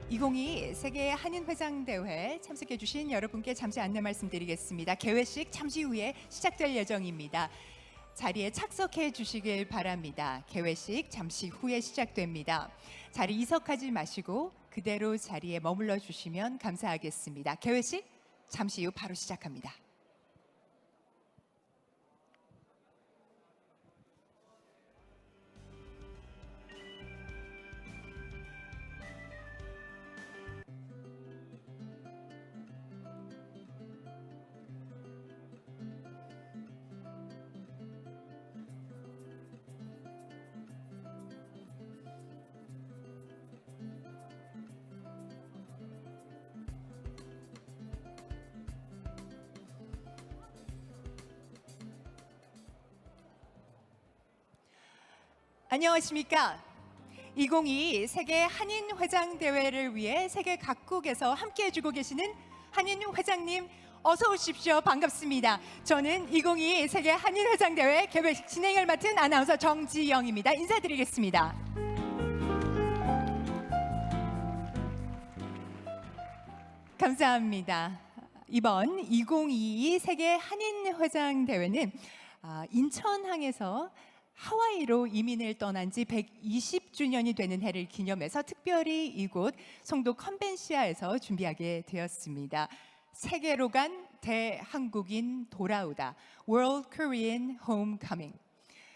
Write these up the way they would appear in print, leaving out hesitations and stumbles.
2022 세계 한인회장대회 참석해 주신 여러분께 잠시 안내 말씀드리겠습니다. 개회식 잠시 후에 시작될 예정입니다. 자리에 착석해 주시길 바랍니다. 개회식 잠시 후에 시작됩니다. 자리 이석하지 마시고 그대로 자리에 머물러 주시면 감사하겠습니다. 개회식 잠시 후 바로 시작합니다. 안녕하십니까? 2022 세계 한인회장대회를 위해 세계 각국에서 함께해 주고 계시는 한인회장님 어서 오십시오. 반갑습니다. 저는 2022 세계 한인회장대회 개회식 진행을 맡은 아나운서 정지영입니다. 인사드리겠습니다. 감사합니다. 이번 2022 세계 한인회장대회는 인천항에서 하와이로 이민을 떠난 지 120주년이 되는 해를 기념해서 특별히 이곳 송도 컨벤시아에서 준비하게 되었습니다. 세계로 간 대한국인 돌아오다 World Korean Homecoming.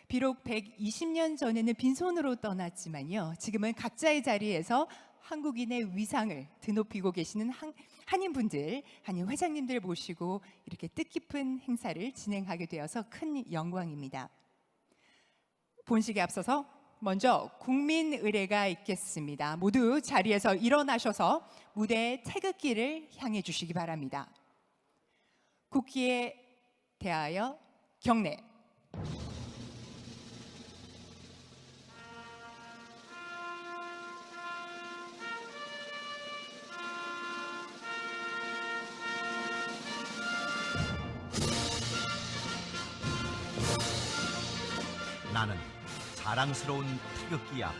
비록 120년 전에는 빈손으로 떠났지만요, 지금은 각자의 자리에서 한국인의 위상을 드높이고 계시는 한인분들, 한인 회장님들 모시고 이렇게 뜻깊은 행사를 진행하게 되어서 큰 영광입니다. 본식에 앞서서 먼저 국민 의례가 있겠습니다. 모두 자리에서 일어나셔서 무대의 태극기를 향해 주시기 바랍니다. 국기에 대하여 경례. 나는 자랑스러운 태극기 앞에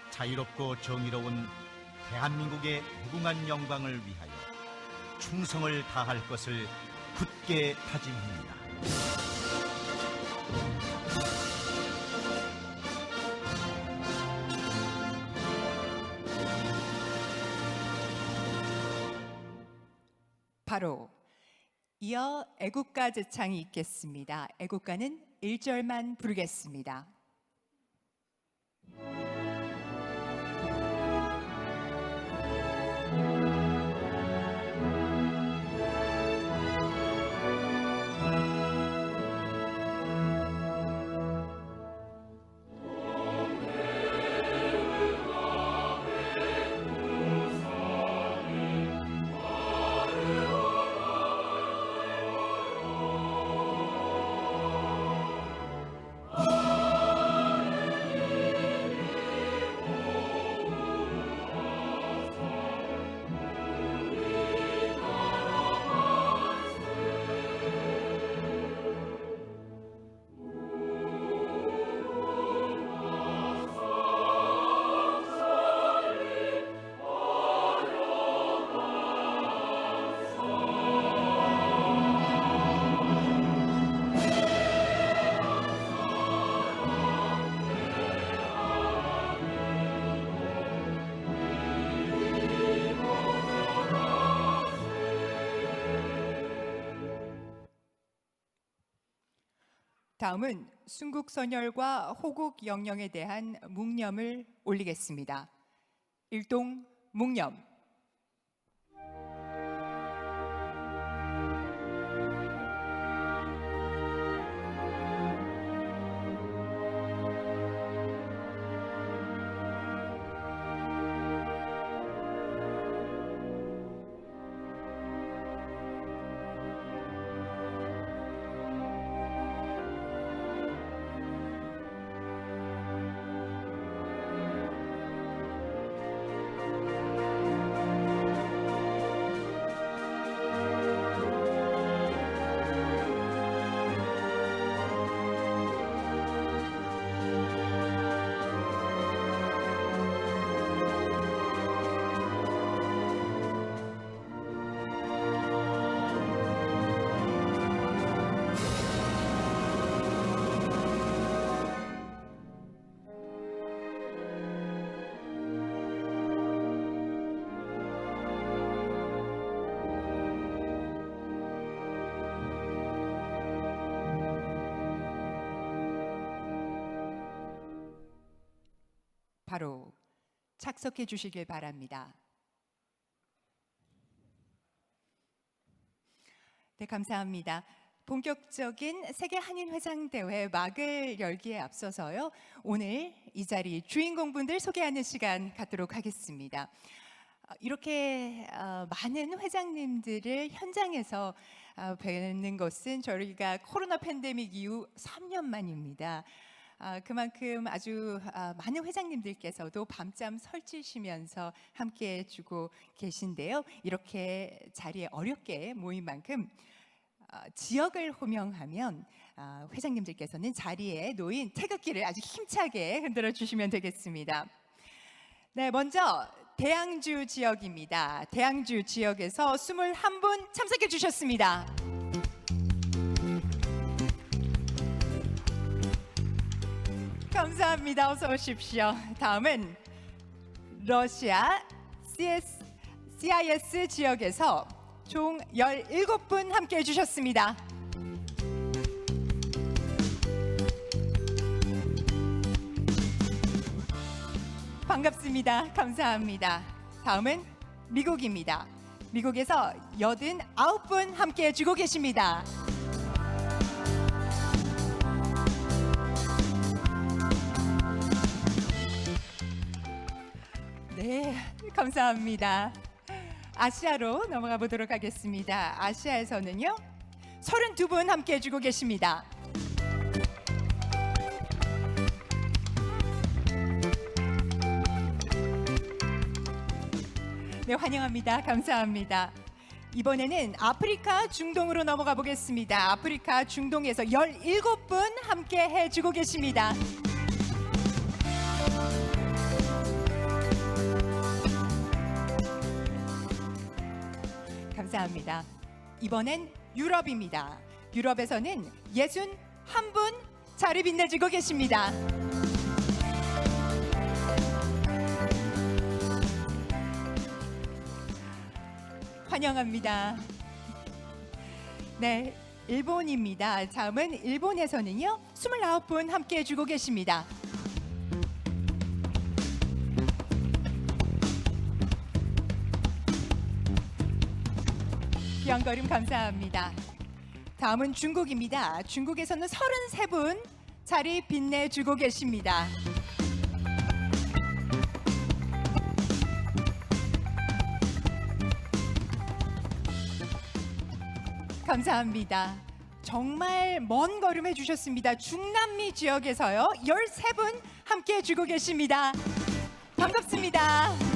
자유롭고 정의로운 대한민국의 무궁한 영광을 위하여 충성을 다할 것을 굳게 다짐합니다. 바로 이어 애국가 제창이 있겠습니다. 애국가는 1절만 부르겠습니다. 다음은 순국선열과 호국영령에 대한 묵념을 올리겠습니다. 일동 묵념. 바로 착석해 주시길 바랍니다. 네, 감사합니다. 본격적인 세계 한인회장대회 막을 열기에 앞서서요, 오늘 이 자리 주인공분들 소개하는 시간 갖도록 하겠습니다. 이렇게 많은 회장님들을 현장에서 뵙는 것은 저희가 코로나 팬데믹 이후 3년 만입니다. 그만큼 아주 많은 회장님들께서도 밤잠 설치시면서 함께 해주고 계신데요. 이렇게 자리에 어렵게 모인 만큼 지역을 호명하면 회장님들께서는 자리에 놓인 태극기를 아주 힘차게 흔들어 주시면 되겠습니다. 네, 먼저 대양주 지역입니다. 대양주 지역에서 21분 참석해 주셨습니다. 감사합니다. 어서 오십시오. 다음은 러시아 CIS 지역에서 총 17분 함께 해주셨습니다. 반갑습니다. 감사합니다. 다음은 미국입니다. 미국에서 89분 함께 해주고 계십니다. 네, 감사합니다. 아시아로 넘어가 보도록 하겠습니다. 아시아에서는요, 32분 함께 해주고 계십니다. 네, 환영합니다. 감사합니다. 이번에는 아프리카 중동으로 넘어가 보겠습니다. 아프리카 중동에서 17분 함께 해주고 계십니다. 감사합니다. 이번엔 유럽입니다. 유럽에서는 61분 자리 빛내주고 계십니다. 환영합니다. 네, 일본입니다. 다음은 일본에서는요, 29분 함께 해주고 계십니다. 귀한 걸음 감사합니다. 다음은 중국입니다. 중국에서는 33분 자리 빛내주고 계십니다. 감사합니다. 정말 먼 걸음 해주셨습니다. 중남미 지역에서요, 13분 함께 해주고 계십니다. 반갑습니다.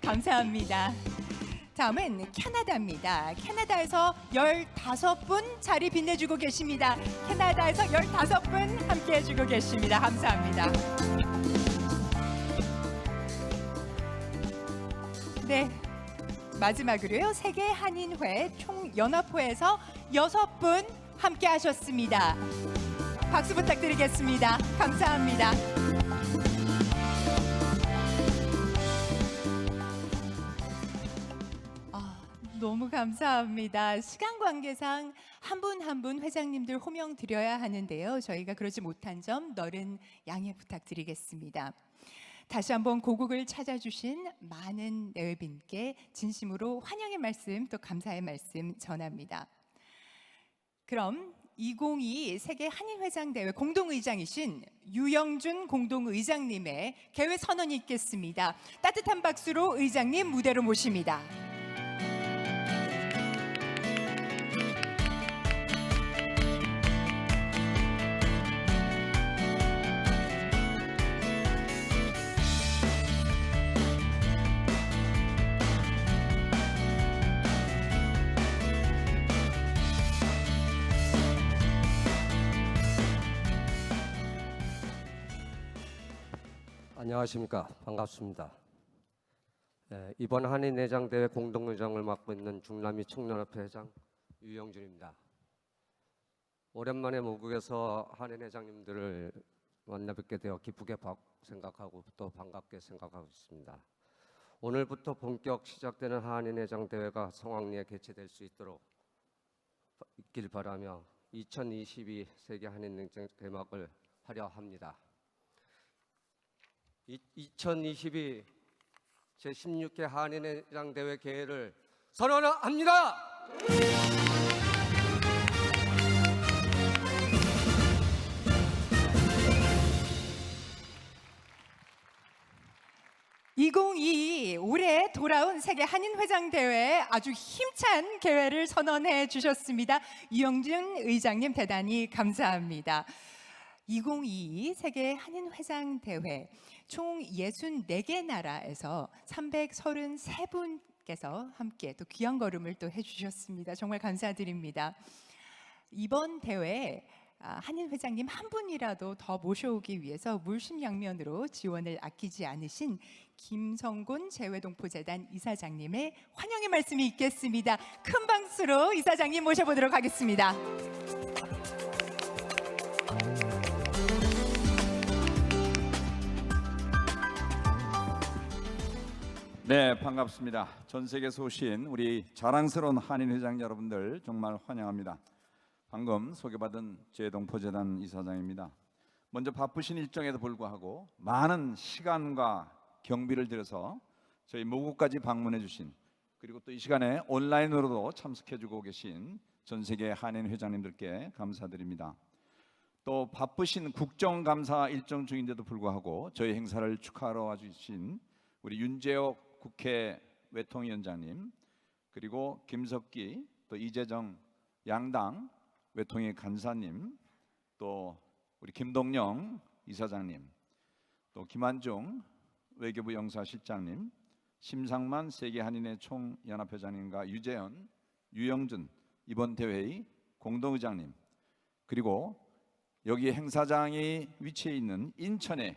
감사합니다. 다음은 캐나다입니다. 캐나다에서 15분 자리 빛내주고 계십니다. 캐나다에서 15분 함께 해주고 계십니다. 감사합니다. 네, 마지막으로요, 세계 한인회 총연합회에서 6분 함께 하셨습니다. 박수 부탁드리겠습니다. 감사합니다. 너무 감사합니다. 시간 관계상 한 분 한 분 회장님들 호명 드려야 하는데요, 저희가 그러지 못한 점 너른 양해 부탁드리겠습니다. 다시 한번 고국을 찾아주신 많은 내외빈께 진심으로 환영의 말씀, 또 감사의 말씀 전합니다. 그럼 2022 세계 한인회장대회 공동의장이신 유영준 공동의장님의 개회 선언이 있겠습니다. 따뜻한 박수로 의장님 무대로 모십니다. 안녕하십니까. 반갑습니다. 이번 한인회장대회 공동의장을 맡고 있는 중남미 청년협회 회장 유영준입니다. 오랜만에 모국에서 한인회장님들을 만나 뵙게 되어 기쁘게 생각하고 또 반갑게 생각하고 있습니다. 오늘부터 본격 시작되는 한인회장대회가 성황리에 개최될 수 있도록 있길 바라며 2022 세계 한인회장 개막을 하려 합니다. 2022 제16회 한인회장 대회 개회를 선언합니다. 2022 올해 돌아온 세계 한인회장 대회 아주 힘찬 개회를 선언해 주셨습니다. 유영준 의장님 대단히 감사합니다. 2022 세계 한인회장 대회 총 64개 나라에서 333분께서 함께 또 귀한 걸음을 또 해주셨습니다. 정말 감사드립니다. 이번 대회에 한인 회장님 한 분이라도 더 모셔오기 위해서 물심양면으로 지원을 아끼지 않으신 김성곤 재외동포재단 이사장님의 환영의 말씀이 있겠습니다. 큰 박수로 이사장님 모셔보도록 하겠습니다. 네, 반갑습니다. 전 세계에서 오신 우리 자랑스러운 한인 회장 여러분들 정말 환영합니다. 방금 소개받은 재동포재단 이사장입니다. 먼저 바쁘신 일정에도 불구하고 많은 시간과 경비를 들여서 저희 모국까지 방문해 주신, 그리고 또 이 시간에 온라인으로도 참석해 주고 계신 전 세계 한인 회장님들께 감사드립니다. 또 바쁘신 국정감사 일정 중인데도 불구하고 저희 행사를 축하하러 와주신 우리 윤재옥 국회 외통위원장님, 그리고 김석기, 또 이재정 양당 외통위 간사님, 또 우리 김동영 이사장님, 또 김한중 외교부 영사실장님, 심상만 세계한인회 총연합회장님과 유재현, 유영준 이번 대회의 공동의장님, 그리고 여기 행사장이 위치해 있는 인천의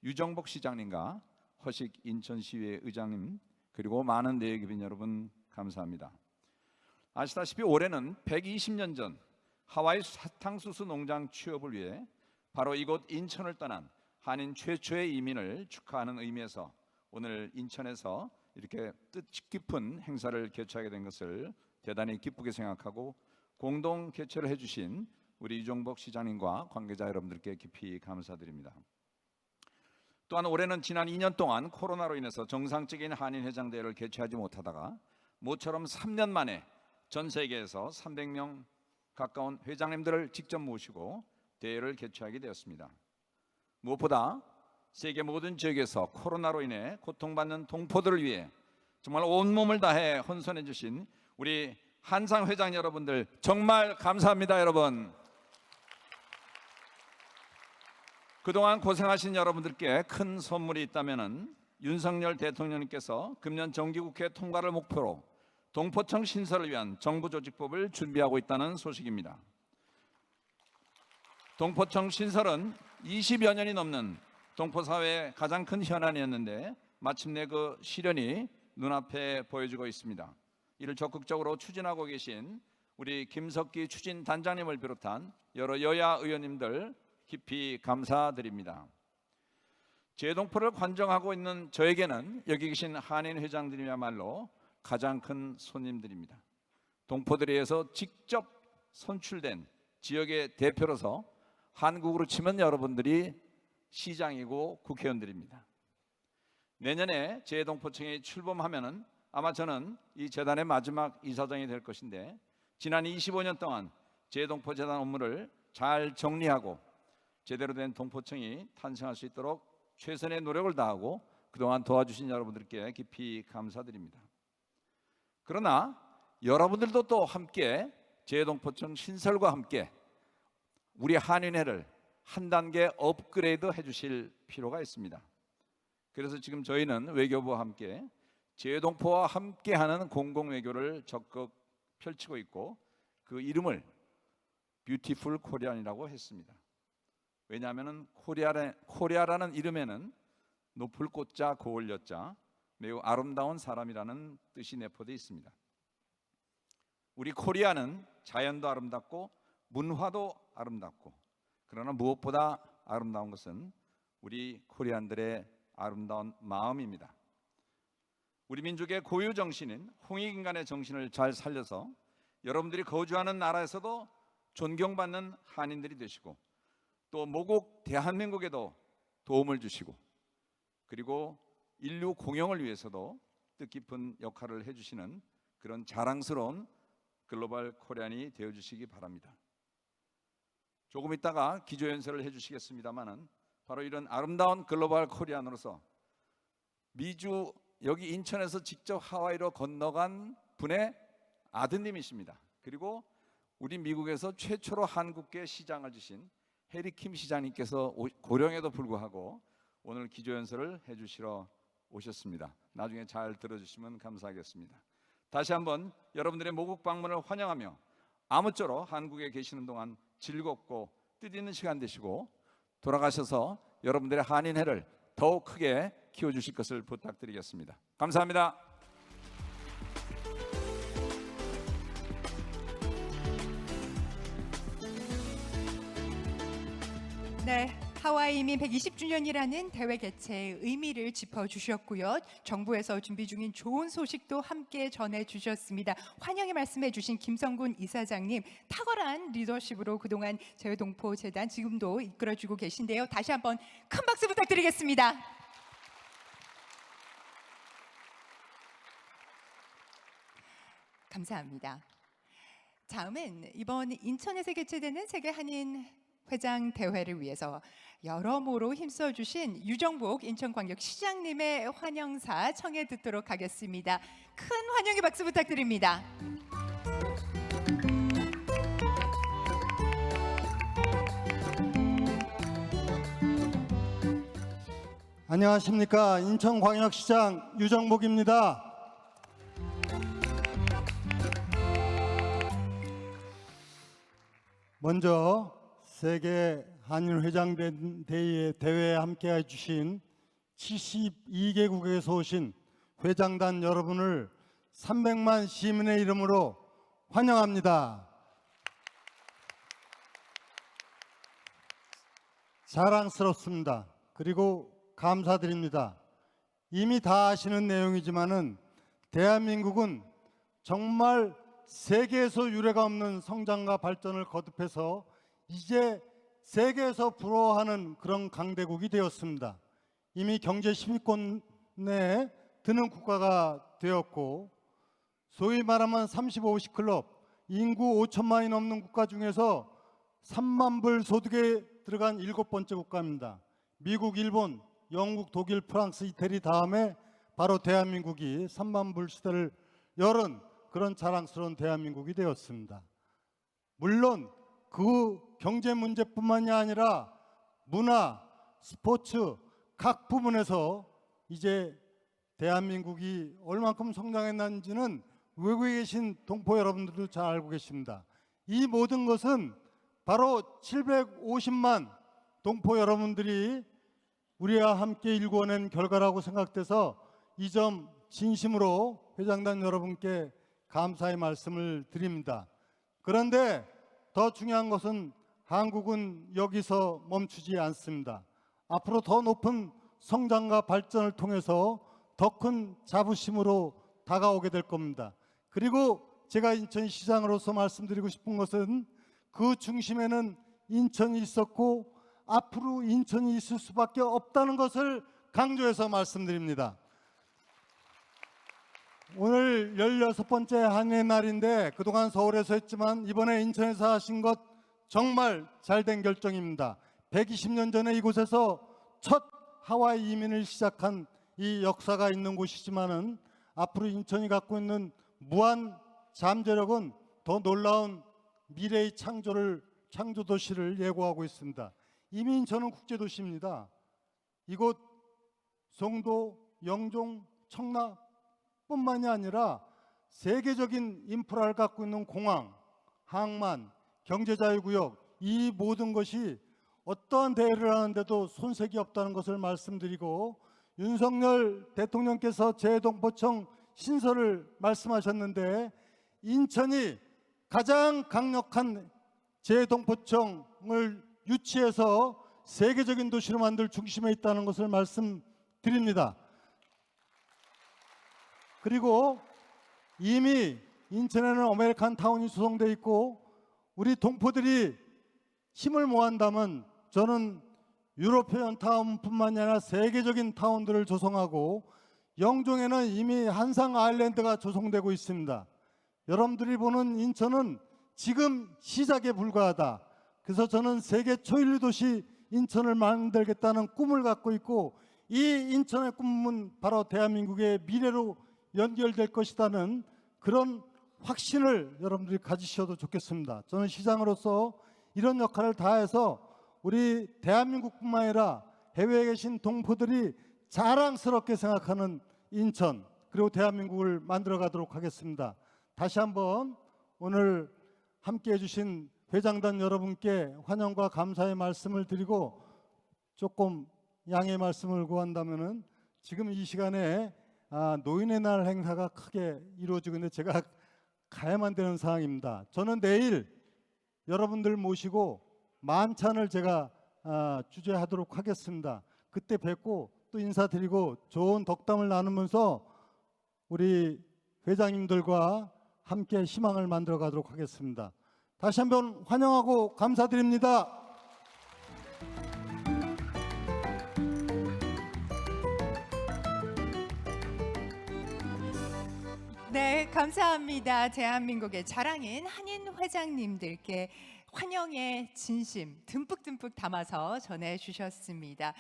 유정복 시장님과 허식 인천시의회 의장님, 그리고 많은 내외기빈 여러분 감사합니다. 아시다시피 올해는 120년 전 하와이 사탕수수 농장 취업을 위해 바로 이곳 인천을 떠난 한인 최초의 이민을 축하하는 의미에서 오늘 인천에서 이렇게 뜻깊은 행사를 개최하게 된 것을 대단히 기쁘게 생각하고 공동 개최를 해주신 우리 유정복 시장님과 관계자 여러분들께 깊이 감사드립니다. 또한 올해는 지난 2년 동안 코로나로 인해서 정상적인 한인회장 대회를 개최하지 못하다가 모처럼 3년 만에 전 세계에서 300명 가까운 회장님들을 직접 모시고 대회를 개최하게 되었습니다. 무엇보다 세계 모든 지역에서 코로나로 인해 고통받는 동포들을 위해 정말 온몸을 다해 헌선해 주신 우리 한상 회장 여러분들 정말 감사합니다. 여러분, 그동안 고생하신 여러분들께 큰 선물이 있다면 윤석열 대통령님께서 금년 정기국회 통과를 목표로 동포청 신설을 위한 정부조직법을 준비하고 있다는 소식입니다. 동포청 신설은 20여 년이 넘는 동포사회의 가장 큰 현안이었는데 마침내 그 실현이 눈앞에 보여지고 있습니다. 이를 적극적으로 추진하고 계신 우리 김석기 추진단장님을 비롯한 여러 여야 의원님들 깊이 감사드립니다. 재동포를 관정하고 있는 저에게는 여기 계신 한인 회장들이야말로 가장 큰 손님들입니다. 동포들에 의해서 직접 선출된 지역의 대표로서 한국으로 치면 여러분들이 시장이고 국회의원들입니다. 내년에 재동포청이 출범하면은 아마 저는 이 재단의 마지막 이사장이 될 것인데, 지난 25년 동안 재동포 재단 업무를 잘 정리하고 제대로 된 동포청이 탄생할 수 있도록 최선의 노력을 다하고 그동안 도와주신 여러분들께 깊이 감사드립니다. 그러나 여러분들도 또 함께 재동포청 신설과 함께 우리 한인회를 한 단계 업그레이드 해주실 필요가 있습니다. 그래서 지금 저희는 외교부와 함께 재동포와 함께하는 공공외교를 적극 펼치고 있고 그 이름을 뷰티풀 코리안이라고 했습니다. 왜냐하면 코리아라는 이름에는 높을 꽃자 고을 여자, 매우 아름다운 사람이라는 뜻이 내포되어 있습니다. 우리 코리아는 자연도 아름답고 문화도 아름답고, 그러나 무엇보다 아름다운 것은 우리 코리안들의 아름다운 마음입니다. 우리 민족의 고유 정신인 홍익인간의 정신을 잘 살려서 여러분들이 거주하는 나라에서도 존경받는 한인들이 되시고 또 모국 대한민국에도 도움을 주시고 그리고 인류 공영을 위해서도 뜻깊은 역할을 해주시는 그런 자랑스러운 글로벌 코리안이 되어주시기 바랍니다. 조금 있다가 기조연설을 해주시겠습니다마는 바로 이런 아름다운 글로벌 코리안으로서 미주 여기 인천에서 직접 하와이로 건너간 분의 아드님이십니다. 그리고 우리 미국에서 최초로 한국계 시장을 주신 해리 킴 시장님께서 고령에도 불구하고 오늘 기조연설을 해주시러 오셨습니다. 나중에 잘 들어주시면 감사하겠습니다. 다시 한번 여러분들의 모국 방문을 환영하며 아무쪼록 한국에 계시는 동안 즐겁고 뜻있는 시간 되시고 돌아가셔서 여러분들의 한인회를 더욱 크게 키워주실 것을 부탁드리겠습니다. 감사합니다. 네, 하와이 이민 120주년이라는 대회 개최의 의미를 짚어주셨고요. 정부에서 준비 중인 좋은 소식도 함께 전해주셨습니다. 환영의 말씀해주신 김성군 이사장님, 탁월한 리더십으로 그동안 재외동포재단 지금도 이끌어주고 계신데요. 다시 한번 큰 박수 부탁드리겠습니다. 감사합니다. 다음은 이번 인천에서 개최되는 세계 한인 회장 대회를 위해서 여러모로 힘써주신 유정복 인천광역시장님의 환영사 청해 듣도록 하겠습니다. 큰 환영의 박수 부탁드립니다. 안녕하십니까. 인천광역시장 유정복입니다. 먼저 세계 한인회장대회 대회에 함께해 주신 72개국에서 오신 회장단 여러분을 300만 시민의 이름으로 환영합니다. 자랑스럽습니다. 그리고 감사드립니다. 이미 다 아시는 내용이지만은 대한민국은 정말 세계에서 유례가 없는 성장과 발전을 거듭해서 이제 세계에서 부러워하는 그런 강대국이 되었습니다. 이미 경제 10위권 내에 드는 국가가 되었고 소위 말하면 35시 클럽 인구 5천만이 넘는 국가 중에서 3만 불 소득에 들어간 7번째 국가입니다. 미국, 일본, 영국, 독일, 프랑스, 이태리 다음에 바로 대한민국이 3만 불 시대를 열은 그런 자랑스러운 대한민국이 되었습니다. 물론 그 경제 문제뿐만이 아니라 문화, 스포츠 각 부분에서 이제 대한민국이 얼만큼 성장했는지는 외국에 계신 동포 여러분들도 잘 알고 계십니다. 이 모든 것은 바로 750만 동포 여러분들이 우리와 함께 일궈낸 결과라고 생각돼서 이 점 진심으로 회장단 여러분께 감사의 말씀을 드립니다. 그런데 더 중요한 것은 한국은 여기서 멈추지 않습니다. 앞으로 더 높은 성장과 발전을 통해서 더 큰 자부심으로 다가오게 될 겁니다. 그리고 제가 인천시장으로서 말씀드리고 싶은 것은 그 중심에는 인천이 있었고 앞으로 인천이 있을 수밖에 없다는 것을 강조해서 말씀드립니다. 오늘 16번째 한인의 날인데 그동안 서울에서 했지만 이번에 인천에서 하신 것 정말 잘된 결정입니다. 120년 전에 이곳에서 첫 하와이 이민을 시작한 이 역사가 있는 곳이지만은 앞으로 인천이 갖고 있는 무한 잠재력은 더 놀라운 미래의 창조 도시를 예고하고 있습니다. 이미 인천은 국제도시입니다. 이곳 송도, 영종, 청라 뿐만이 아니라 세계적인 인프라를 갖고 있는 공항, 항만, 경제자유구역 이 모든 것이 어떠한 대회를 하는데도 손색이 없다는 것을 말씀드리고 윤석열 대통령께서 재동포청 신설을 말씀하셨는데 인천이 가장 강력한 재동포청을 유치해서 세계적인 도시로 만들 중심에 있다는 것을 말씀드립니다. 그리고 이미 인천에는 아메리칸 타운이 조성되어 있고 우리 동포들이 힘을 모한다면 저는 유로피언 타운뿐만이 아니라 세계적인 타운들을 조성하고 영종에는 이미 한상 아일랜드가 조성되고 있습니다. 여러분들이 보는 인천은 지금 시작에 불과하다. 그래서 저는 세계 초일류 도시 인천을 만들겠다는 꿈을 갖고 있고 이 인천의 꿈은 바로 대한민국의 미래로 연결될 것이라는 그런 확신을 여러분들이 가지셔도 좋겠습니다. 저는 시장으로서 이런 역할을 다해서 우리 대한민국뿐만 아니라 해외에 계신 동포들이 자랑스럽게 생각하는 인천 그리고 대한민국을 만들어 가도록 하겠습니다. 다시 한번 오늘 함께해 주신 회장단 여러분께 환영과 감사의 말씀을 드리고 조금 양해 말씀을 구한다면은 지금 이 시간에 노인의 날 행사가 크게 이루어지고 있는데 제가 가야만 되는 상황입니다. 저는 내일 여러분들 모시고 만찬을 제가 주재하도록 하겠습니다. 그때 뵙고 또 인사드리고 좋은 덕담을 나누면서 우리 회장님들과 함께 희망을 만들어 가도록 하겠습니다. 다시 한번 환영하고 감사드립니다. 네, 감사합니다. 대한민국의 자랑인 한인 회장님들께 환영의 진심 듬뿍듬뿍 담아서 전해주셨습니다.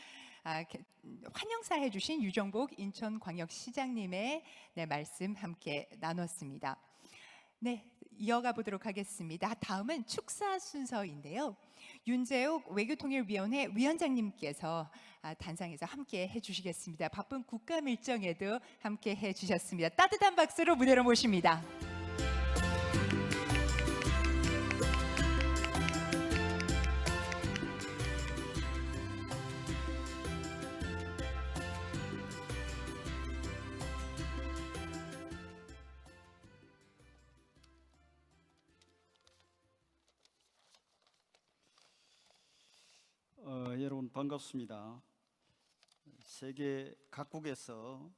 환영사 해주신 유정복 인천광역시장님의 말씀 함께 나눴습니다. 네, 이어가 보도록 하겠습니다. 다음은 축사 순서인데요. 윤재욱 외교통일위원회 위원장님께서 단상에서 함께 해주시겠습니다. 바쁜 국감 일정에도 함께 해주셨습니다. 따뜻한 박수로 무대로 모십니다. 여러분 반갑습니다. 세계 각국에서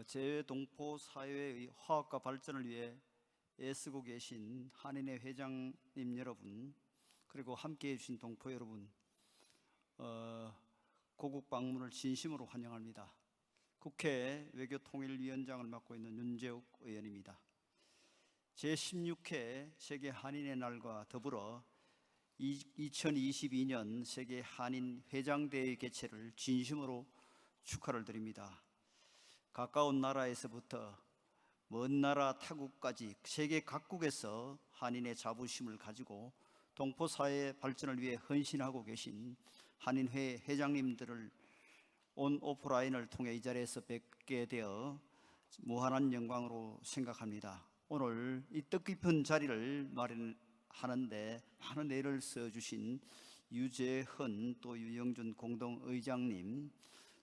재외동포 사회의 화합과 발전을 위해 애쓰고 계신 한인회 회장님 여러분, 그리고 함께해 주신 동포 여러분, 고국 방문을 진심으로 환영합니다. 국회 외교통일위원장을 맡고 있는 윤재욱 의원입니다. 제16회 세계 한인의 날과 더불어 2022년 세계 한인 회장대회 개최를 진심으로 축하를 드립니다. 가까운 나라에서부터 먼 나라 타국까지 세계 각국에서 한인의 자부심을 가지고 동포 사회 발전을 위해 헌신하고 계신 한인회 회장님들을 온 오프라인을 통해 이 자리에서 뵙게 되어 무한한 영광으로 생각합니다. 오늘 이 뜻깊은 자리를 마련하는데 많은 애를 써주신 유재헌 또 유영준 공동의장님,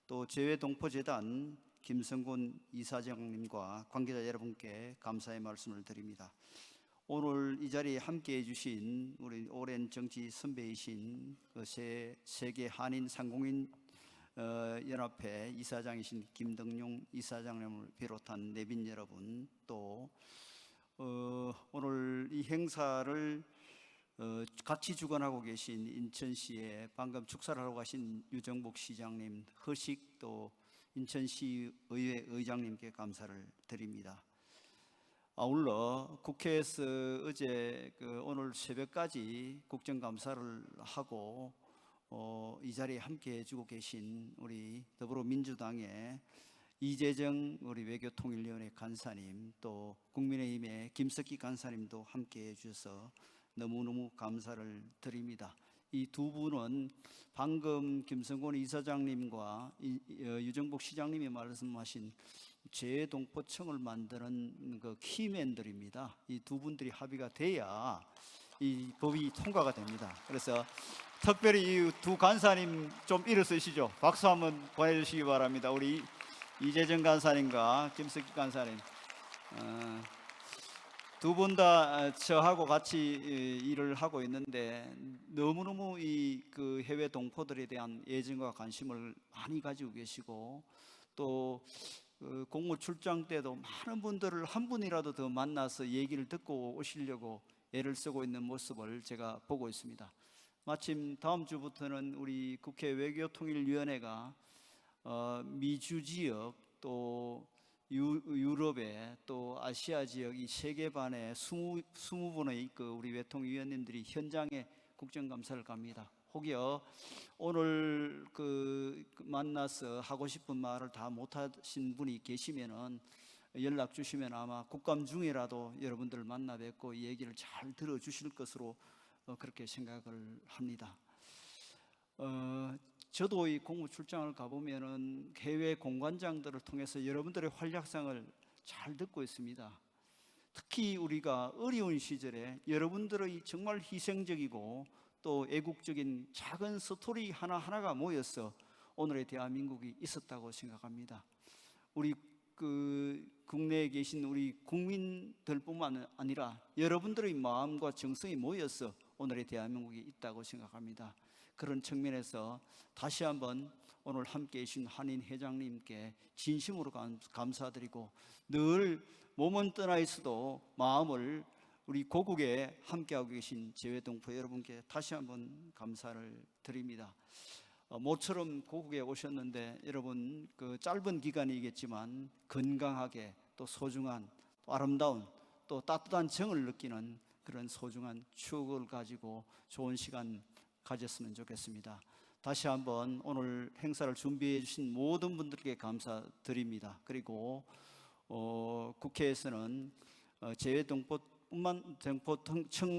또 재외동포재단 김성곤 이사장님과 관계자 여러분께 감사의 말씀을 드립니다. 오늘 이 자리에 함께해 주신 우리 오랜 정치 선배이신 세계 한인 상공인 연합회 이사장이신 김덕용 이사장님을 비롯한 내빈 여러분, 또 오늘 이 행사를 같이 주관하고 계신 인천시에 방금 축사를 하러 가신 유정복 시장님, 허식 또 인천시 의회 의장님께 감사를 드립니다. 아울러 국회에서 어제 오늘 새벽까지 국정감사를 하고 이 자리에 함께 해주고 계신 우리 더불어민주당의 이재정 우리 외교통일위원회 간사님, 또 국민의힘의 김석기 간사님도 함께 해주셔서 너무너무 감사를 드립니다. 이 두 분은 방금 김성곤 이사장님과 유정복 시장님이 말씀하신 재외동포청을 만드는 그 키맨들입니다. 이 두 분들이 합의가 돼야 이 법이 통과가 됩니다. 그래서 특별히 이 두 간사님 좀 일어서시죠. 박수 한번 보내주시기 바랍니다. 우리 이재정 간사님과 김석기 간사님, 두 분 다 저하고 같이 일을 하고 있는데 너무너무 이 해외 동포들에 대한 애정과 관심을 많이 가지고 계시고, 또 공무 출장 때도 많은 분들을 한 분이라도 더 만나서 얘기를 듣고 오시려고 애를 쓰고 있는 모습을 제가 보고 있습니다. 마침 다음 주부터는 우리 국회 외교통일위원회가 미주 지역 또 유럽에 또 아시아 지역 이 세계 반에 20분의 그 우리 외통위원님들이 현장에 국정감사를 갑니다. 혹여 오늘 그 만나서 하고 싶은 말을 다 못하신 분이 계시면은 연락 주시면 아마 국감 중이라도 여러분들 만나 뵙고 이 얘기를 잘 들어주실 것으로 그렇게 생각을 합니다. 저도 이 공무 출장을 가보면은 해외 공관장들을 통해서 여러분들의 활약상을 잘 듣고 있습니다. 특히 우리가 어려운 시절에 여러분들의 정말 희생적이고 또 애국적인 작은 스토리 하나하나가 모여서 오늘의 대한민국이 있었다고 생각합니다. 우리 그 국내에 계신 우리 국민들뿐만 아니라 여러분들의 마음과 정성이 모여서 오늘의 대한민국이 있다고 생각합니다. 그런 측면에서 다시 한번 오늘 함께해 주신 한인 회장님께 진심으로 감사드리고 늘 몸은 떠나 있어도 마음을 우리 고국에 함께하고 계신 재외동포 여러분께 다시 한번 감사를 드립니다. 모처럼 고국에 오셨는데 여러분 그 짧은 기간이겠지만 건강하게 또 소중한 또 아름다운 또 따뜻한 정을 느끼는 그런 소중한 추억을 가지고 좋은 시간 가졌으면 좋겠습니다. 다시 한번 오늘 행사를 준비해 주신 모든 분들께 감사드립니다. 그리고 국회에서는 재외동포청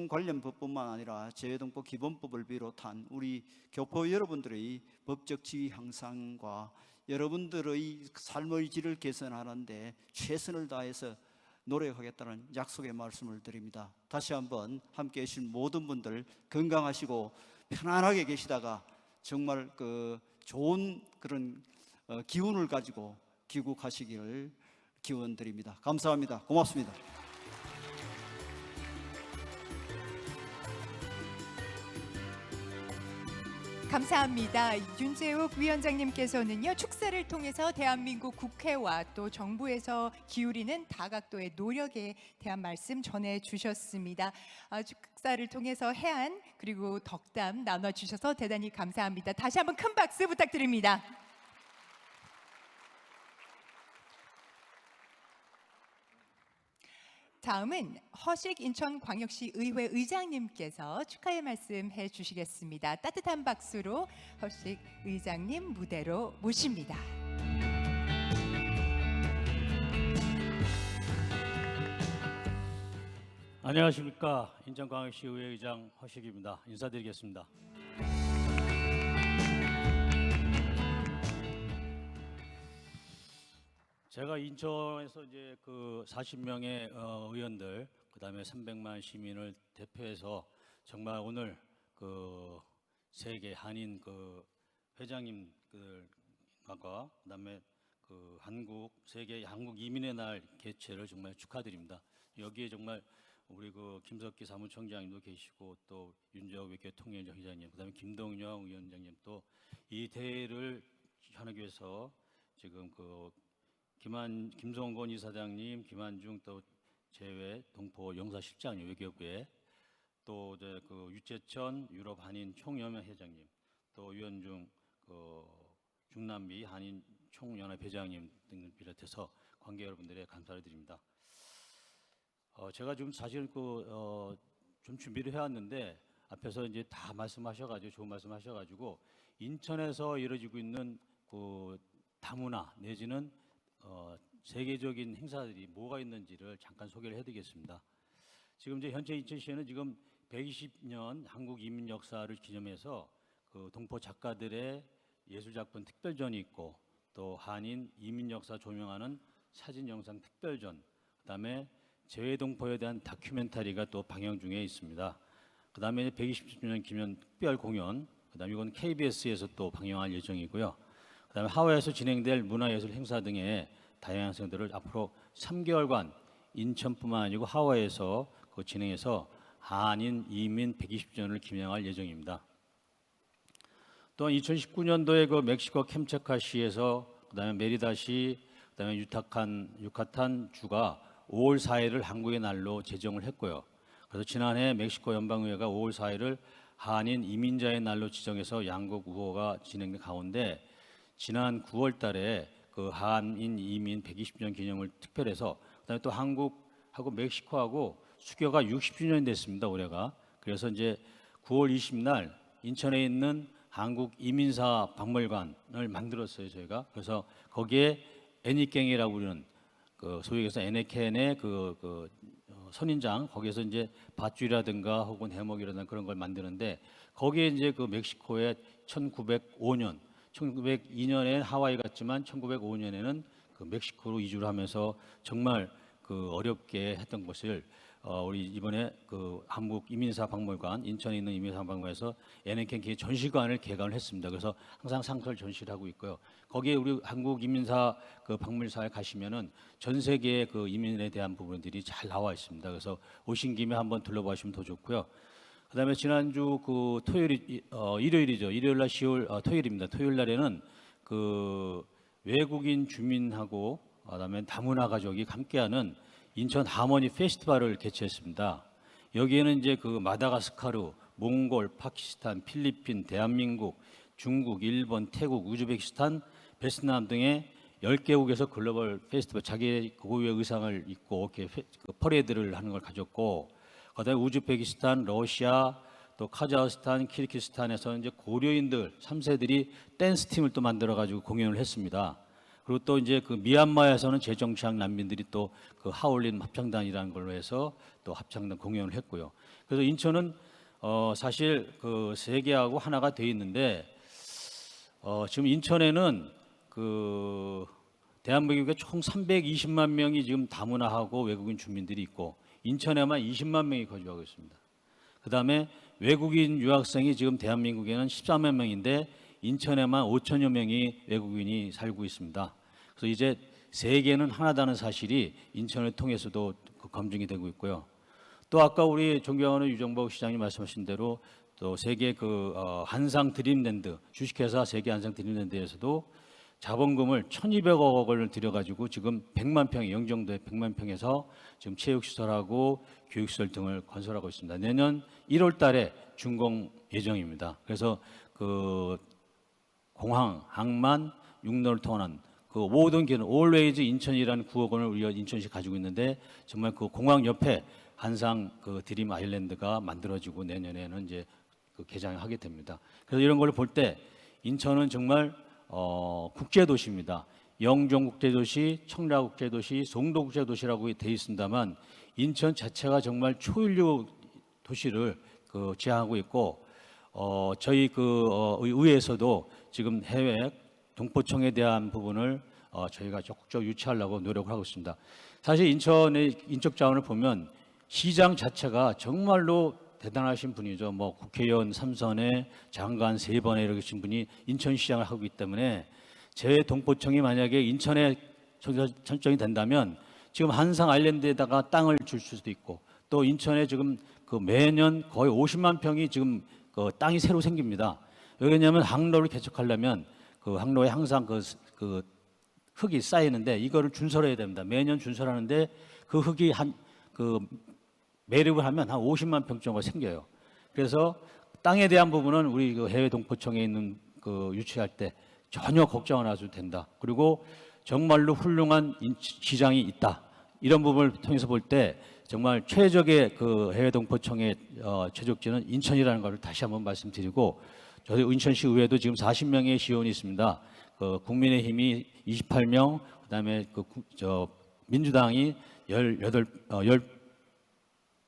관련 법뿐만 아니라 재외동포 기본법을 비롯한 우리 교포 여러분들의 법적 지위 향상과 여러분들의 삶의 질을 개선하는 데 최선을 다해서 노력하겠다는 약속의 말씀을 드립니다. 다시 한번 함께해 주신 모든 분들 건강하시고 편안하게 계시다가 정말 그 좋은 그런 기운을 가지고 귀국하시기를 기원드립니다. 감사합니다. 고맙습니다. 감사합니다. 윤재욱 위원장님께서는요, 축사를 통해서 대한민국 국회와 또 정부에서 기울이는 다각도의 노력에 대한 말씀 전해주셨습니다. 축사를 통해서 해안 그리고 덕담 나눠주셔서 대단히 감사합니다. 다시 한번 큰 박수 부탁드립니다. 다음은 허식 인천광역시 의회 의장님께서 축하의 말씀 해주시겠습니다. 따뜻한 박수로 허식 의장님 무대로 모십니다. 안녕하십니까. 인천광역시 의회 의장 허식입니다. 인사드리겠습니다. 제가 인천에서 이제 그 40명의 의원들, 그다음에 300만 시민을 대표해서 정말 오늘 그 세계 한인 그 회장님들과 그다음에 그 세계 한국 이민의 날 개최를 정말 축하드립니다. 여기에 정말 우리 그 김석기 사무총장님도 계시고 또 윤재욱 외교통일위원장 회장님, 그다음에 김동영 위원장님 또 이 대회를 하기 위해서 지금 그 김성곤 이사장님, 김한중 또 재외 동포 용사실장님 외교부에 또 이제 그 유재천 유럽 한인 총연합 회장님, 또 유현중 그 중남미 한인 총연합 회장님 등을 비롯해서 관계 여러분들의 감사를 드립니다. 제가 좀 사실 좀 준비를 해왔는데 앞에서 이제 다 말씀하셔가지고 좋은 말씀하셔가지고 인천에서 이루어지고 있는 그 다문화 내지는 세계적인 행사들이 뭐가 있는지를 잠깐 소개를 해드리겠습니다. 지금 이제 현재 인천시에는 지금 120년 한국 이민 역사를 기념해서 그 동포 작가들의 예술작품 특별전이 있고 또 한인 이민 역사 조명하는 사진 영상 특별전, 그다음에 재외동포에 대한 다큐멘터리가 또 방영 중에 있습니다. 그다음에 120주년 기념 특별 공연, 그다음에 이건 KBS에서 또 방영할 예정이고요. 그다음에 하와이에서 진행될 문화예술 행사 등의 다양한 행사들을 앞으로 3개월간 인천뿐만 아니고 하와이에서 진행해서 한인 이민 120주년을 기념할 예정입니다. 또한 2019년도에 그 멕시코 캠차카시에서 그다음에 메리다시, 그다음에 유카탄 주가 5월 4일을 한국의 날로 제정을 했고요. 그래서 지난해 멕시코 연방의회가 5월 4일을 한인 이민자의 날로 지정해서 양국 우호가 진행된 가운데 지난 9월 달에 그 한인 이민 120주년 기념을 특별해서 그다음에 또 한국하고 멕시코하고 수교가 60주년이 됐습니다. 올해가. 그래서 이제 9월 20날 인천에 있는 한국 이민사 박물관을 만들었어요, 저희가. 그래서 거기에 애니깽이라고 부르는 그 소위 해서 애네켄의 선인장, 거기에서 이제 밧줄이라든가 혹은 해먹이라든가 그런 걸 만드는데 거기에 이제 그 멕시코의 1902년에 하와이 갔지만 1905년에는 그 멕시코로 이주를 하면서 정말 그 어렵게 했던 것을 우리 이번에 그 한국 이민사 박물관, 인천에 있는 이민사 박물관에서 애네켄 전시관을 개관을 했습니다. 그래서 항상 상설 전시를 하고 있고요. 거기에 우리 한국 이민사 그 박물사에 가시면은 전 세계의 그 이민에 대한 부분들이 잘 나와 있습니다. 그래서 오신 김에 한번 둘러보시면 더 좋고요. 그다음에 지난주 그 일요일이죠. 일요일 날 10월 토요일입니다. 토요일 날에는 그 외국인 주민하고 그다음에 다문화 가족이 함께하는 인천 하모니 페스티벌을 개최했습니다. 여기에는 이제 그 마다가스카르, 몽골, 파키스탄, 필리핀, 대한민국, 중국, 일본, 태국, 우즈베키스탄, 베트남 등의 10개국에서 글로벌 페스티벌 자기의 고유의 의상을 입고 이렇게 그 퍼레이드를 하는 걸 가졌고, 그다음에 우즈베키스탄, 러시아, 또 카자흐스탄, 키르기스탄에서 이제 고려인들 3세들이 댄스 팀을 또 만들어 가지고 공연을 했습니다. 그리고 또 이제 그 미얀마에서는 재정치학 난민들이 또 그 하올린 합창단이라는 걸로 해서 또 합창단 공연을 했고요. 그래서 인천은 사실 그 세 개하고 하나가 돼 있는데 지금 인천에는 그 대한민국에 총 320만 명이 지금 다문화하고 외국인 주민들이 있고 인천에만 20만 명이 거주하고 있습니다. 그다음에 외국인 유학생이 지금 대한민국에는 14만 명인데 인천에만 5천여 명이 외국인이 살고 있습니다. 그래서 이제 세계는 하나다는 사실이 인천을 통해서도 검증이 되고 있고요. 또 아까 우리 존경하는 유정복 시장님 말씀하신 대로 또 세계 그 한상 드림랜드 주식회사 세계 한상 드림랜드에서도 자본금을 1,200억 원을 들여가지고 지금 100만 평 영종도에 100만 평에서 지금 체육시설하고 교육시설 등을 건설하고 있습니다. 내년 1월달에 준공 예정입니다. 그래서 그 공항, 항만, 육로를 통한 그 모든 기능, 올웨이즈 인천이라는 구호권을 우리가 인천시 가지고 있는데 정말 그 공항 옆에 한상 그 드림 아일랜드가 만들어지고 내년에는 이제 그 개장을 하게 됩니다. 그래서 이런 걸 볼 때 인천은 정말 국제도시입니다. 영종국제도시, 청라국제도시, 송도국제도시라고 되어 있습니다만 인천 자체가 정말 초인류 도시를 그 지향하고 있고 저희 그 의회에서도 지금 해외 동포청에 대한 부분을 저희가 적극적으로 유치하려고 노력을 하고 있습니다. 사실 인천의 인적 자원을 보면 시장 자체가 정말로 대단하신 분이죠. 뭐 국회의원 3선에 장관 3번에 이렇게 계신 분이 인천시장을 하고 있기 때문에 제 동포청이 만약에 인천에 선정이 된다면 지금 한상 아일랜드에다가 땅을 줄 수도 있고 또 인천에 지금 그 매년 거의 50만 평이 지금 그 땅이 새로 생깁니다. 왜냐하면 항로를 개척하려면 그 항로에 항상 그 흙이 쌓이는데 이거를 준설해야 됩니다. 매년 준설하는데 그 흙이 그 매립을 하면 한 50만 평 정도 생겨요. 그래서 땅에 대한 부분은 우리 그 해외 동포청에 있는 그 유치할 때 전혀 걱정 안 하셔도 된다. 그리고 정말로 훌륭한 시장이 있다. 이런 부분을 통해서 볼 때 정말 최적의 그 해외 동포청의 최적지는 인천이라는 것을 다시 한번 말씀드리고 저희 인천시 의회도 지금 40명의 시의원이 있습니다. 그 국민의힘이 28명, 그다음에 민주당이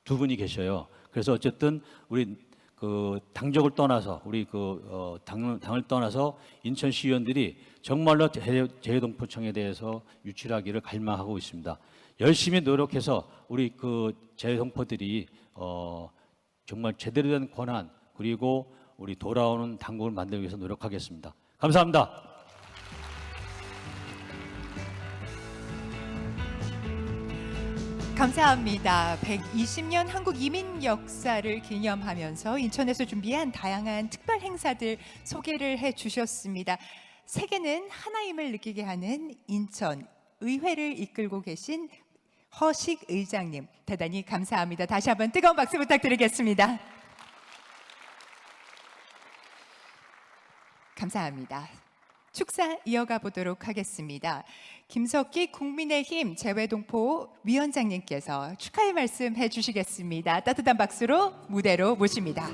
12분이 계셔요. 그래서 어쨌든 우리 그 당적을 떠나서 우리 그 당을 떠나서 인천시 의원들이 정말로 재해동포청에 대해서 유치하기를 갈망하고 있습니다. 열심히 노력해서 우리 그 재해동포들이 정말 제대로 된 권한 그리고 우리 돌아오는 당국을 만들기 위해서 노력하겠습니다. 감사합니다. 감사합니다. 120년 한국 이민 역사를 기념하면서 인천에서 준비한 다양한 특별 행사들 소개를 해 주셨습니다. 세계는 하나임을 느끼게 하는 인천 의회를 이끌고 계신 허식 의장님 대단히 감사합니다. 다시 한번 뜨거운 박수 부탁드리겠습니다. 감사합니다. 축사 이어가 보도록 하겠습니다. 김석기 국민의힘 재외동포 위원장님께서 축하의 말씀 해주시겠습니다. 따뜻한 박수로 무대로 모십니다.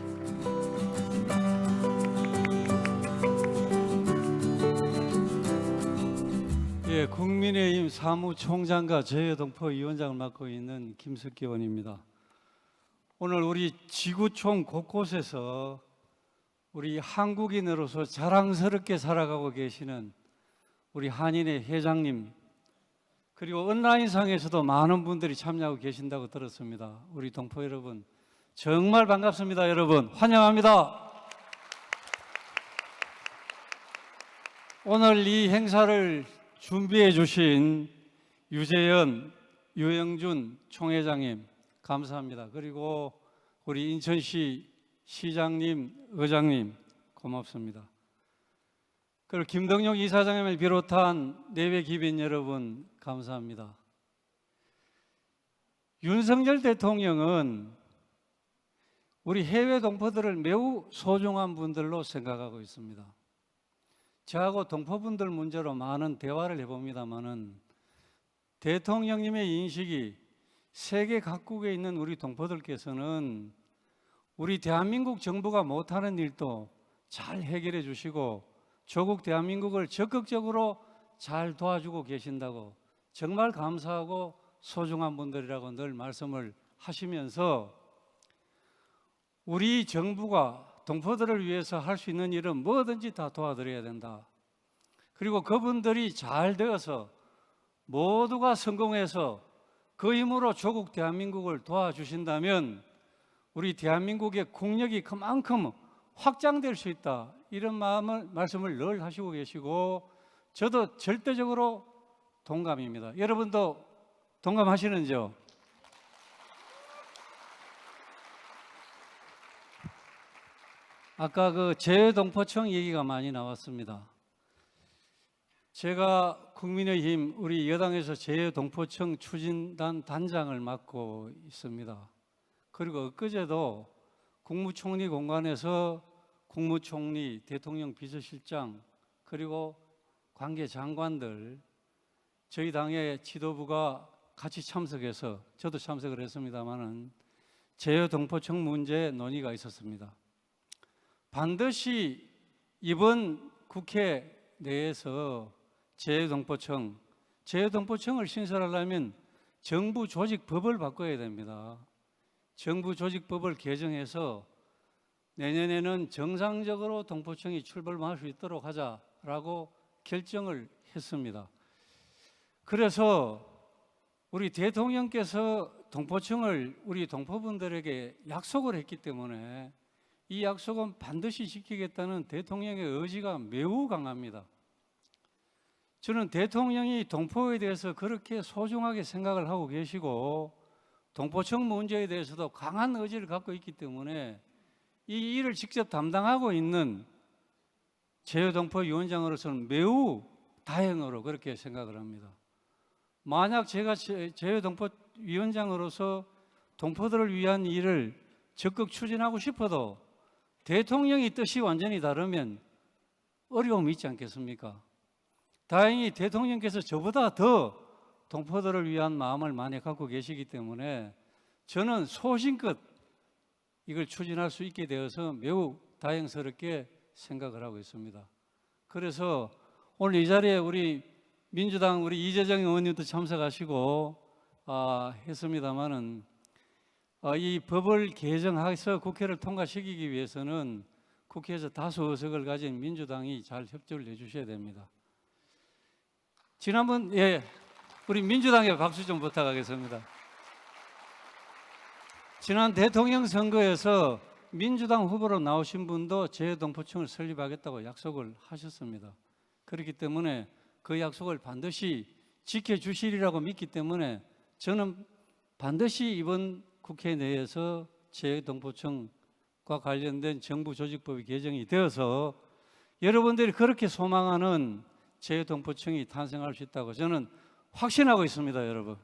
예, 국민의힘 사무총장과 재외동포 위원장을 맡고 있는 김석기 의원입니다. 오늘 우리 지구촌 곳곳에서 우리 한국인으로서 자랑스럽게 살아가고 계시는 우리 한인회 회장님, 그리고 온라인상에서도 많은 분들이 참여하고 계신다고 들었습니다. 우리 동포 여러분 정말 반갑습니다. 여러분 환영합니다. 오늘 이 행사를 준비해 주신 유재현, 유영준 총회장님 감사합니다. 그리고 우리 인천시 시장님, 의장님 고맙습니다. 그리고 김동영 이사장님을 비롯한 내외 기빈 여러분 감사합니다. 윤석열 대통령은 우리 해외 동포들을 매우 소중한 분들로 생각하고 있습니다. 저하고 동포분들 문제로 많은 대화를 해봅니다마는 대통령님의 인식이 세계 각국에 있는 우리 동포들께서는 우리 대한민국 정부가 못하는 일도 잘 해결해 주시고 조국 대한민국을 적극적으로 잘 도와주고 계신다고 정말 감사하고 소중한 분들이라고 늘 말씀을 하시면서 우리 정부가 동포들을 위해서 할 수 있는 일은 뭐든지 다 도와드려야 된다. 그리고 그분들이 잘 되어서 모두가 성공해서 그 힘으로 조국 대한민국을 도와주신다면 우리 대한민국의 국력이 그만큼 확장될 수 있다. 이런 말씀을 늘 하시고 계시고 저도 절대적으로 동감입니다. 여러분도 동감하시는지요? 아까 그 재외동포청 얘기가 많이 나왔습니다. 제가 국민의힘 우리 여당에서 재외동포청 추진단 단장을 맡고 있습니다. 그리고 엊그제도 국무총리 공간에서 국무총리, 대통령 비서실장 그리고 관계 장관들 저희 당의 지도부가 같이 참석해서 저도 참석을 했습니다마는 재외동포청 문제 논의가 있었습니다. 반드시 이번 국회 내에서 재외동포청을 신설하려면 정부 조직법을 바꿔야 됩니다. 정부 조직법을 개정해서 내년에는 정상적으로 동포청이 출범할 수 있도록 하자라고 결정을 했습니다. 그래서 우리 대통령께서 동포청을 우리 동포분들에게 약속을 했기 때문에 이 약속은 반드시 지키겠다는 대통령의 의지가 매우 강합니다. 저는 대통령이 동포에 대해서 그렇게 소중하게 생각을 하고 계시고 동포청 문제에 대해서도 강한 의지를 갖고 있기 때문에 이 일을 직접 담당하고 있는 재외동포 위원장으로서는 매우 다행으로 그렇게 생각을 합니다. 만약 제가 재외동포 위원장으로서 동포들을 위한 일을 적극 추진하고 싶어도 대통령의 뜻이 완전히 다르면 어려움이 있지 않겠습니까? 다행히 대통령께서 저보다 더 동포들을 위한 마음을 많이 갖고 계시기 때문에 저는 소신껏 이걸 추진할 수 있게 되어서 매우 다행스럽게 생각을 하고 있습니다. 그래서 오늘 이 자리에 우리 민주당 우리 이재정 의원님도 참석하시고 했습니다마는 이 법을 개정해서 국회를 통과시키기 위해서는 국회에서 다수 의석을 가진 민주당이 잘 협조를 해주셔야 됩니다. 지난번 우리 민주당에 박수 좀 부탁하겠습니다. 지난 대통령 선거에서 민주당 후보로 나오신 분도 재외동포청을 설립하겠다고 약속을 하셨습니다. 그렇기 때문에 그 약속을 반드시 지켜주시리라고 믿기 때문에 저는 반드시 이번 국회 내에서 재외동포청과 관련된 정부 조직법이 개정이 되어서 여러분들이 그렇게 소망하는 재외동포청이 탄생할 수 있다고 저는 확신하고 있습니다, 여러분.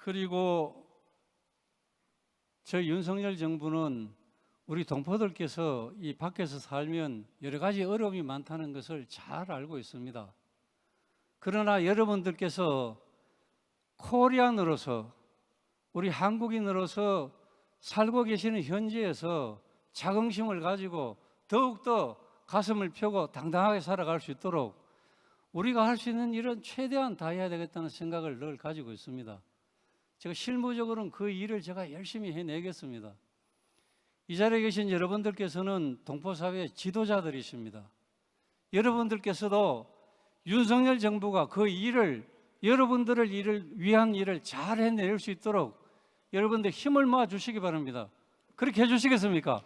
그리고 저희 윤석열 정부는 우리 동포들께서 이 밖에서 살면 여러 가지 어려움이 많다는 것을 잘 알고 있습니다. 그러나 여러분들께서 코리안으로서, 우리 한국인으로서 살고 계시는 현지에서 자긍심을 가지고 더욱더 가슴을 펴고 당당하게 살아갈 수 있도록 우리가 할 수 있는 일은 최대한 다해야 되겠다는 생각을 늘 가지고 있습니다. 제가 실무적으로는 그 일을 제가 열심히 해내겠습니다. 이 자리에 계신 여러분들께서는 동포사회의 지도자들이십니다. 여러분들께서도 윤석열 정부가 그 일을, 여러분들을 위한 일을 잘 해낼 수 있도록 여러분들 힘을 모아 주시기 바랍니다. 그렇게 해주시겠습니까?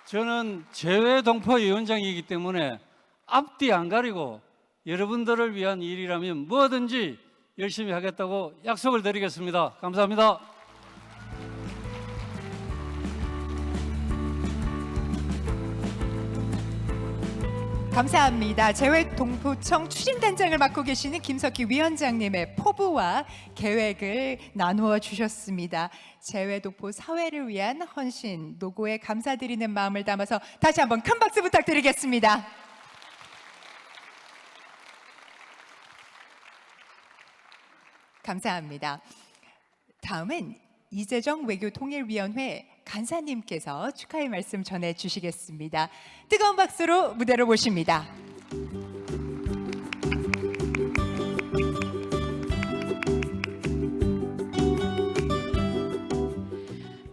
저는 재외동포위원장이기 때문에 앞뒤 안 가리고 여러분들을 위한 일이라면 뭐든지 열심히 하겠다고 약속을 드리겠습니다. 감사합니다. 감사합니다. 재외동포청 추진단장을 맡고 계시는 김석희 위원장님의 포부와 계획을 나누어 주셨습니다. 재외동포 사회를 위한 헌신, 노고에 감사드리는 마음을 담아서 다시 한번 큰 박수 부탁드리겠습니다. 감사합니다. 다음은 이재정 외교통일위원회 간사님께서 축하의 말씀 전해 주시겠습니다. 뜨거운 박수로 무대로 모십니다.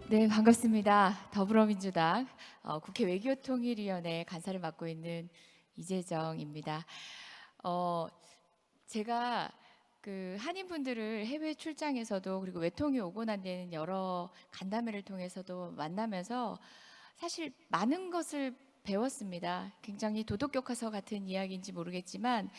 네, 반갑습니다. 더불어민주당 국회 외교통일위원회 간사를 맡고 있는 이재정입니다. 제가 그 한인분들을 해외 출장에서도 그리고 외통이 오고 난 데는 여러 간담회를 통해서도 만나면서 사실 많은 것을 배웠습니다. 굉장히 도덕교과서 같은 이야기인지 모르겠지만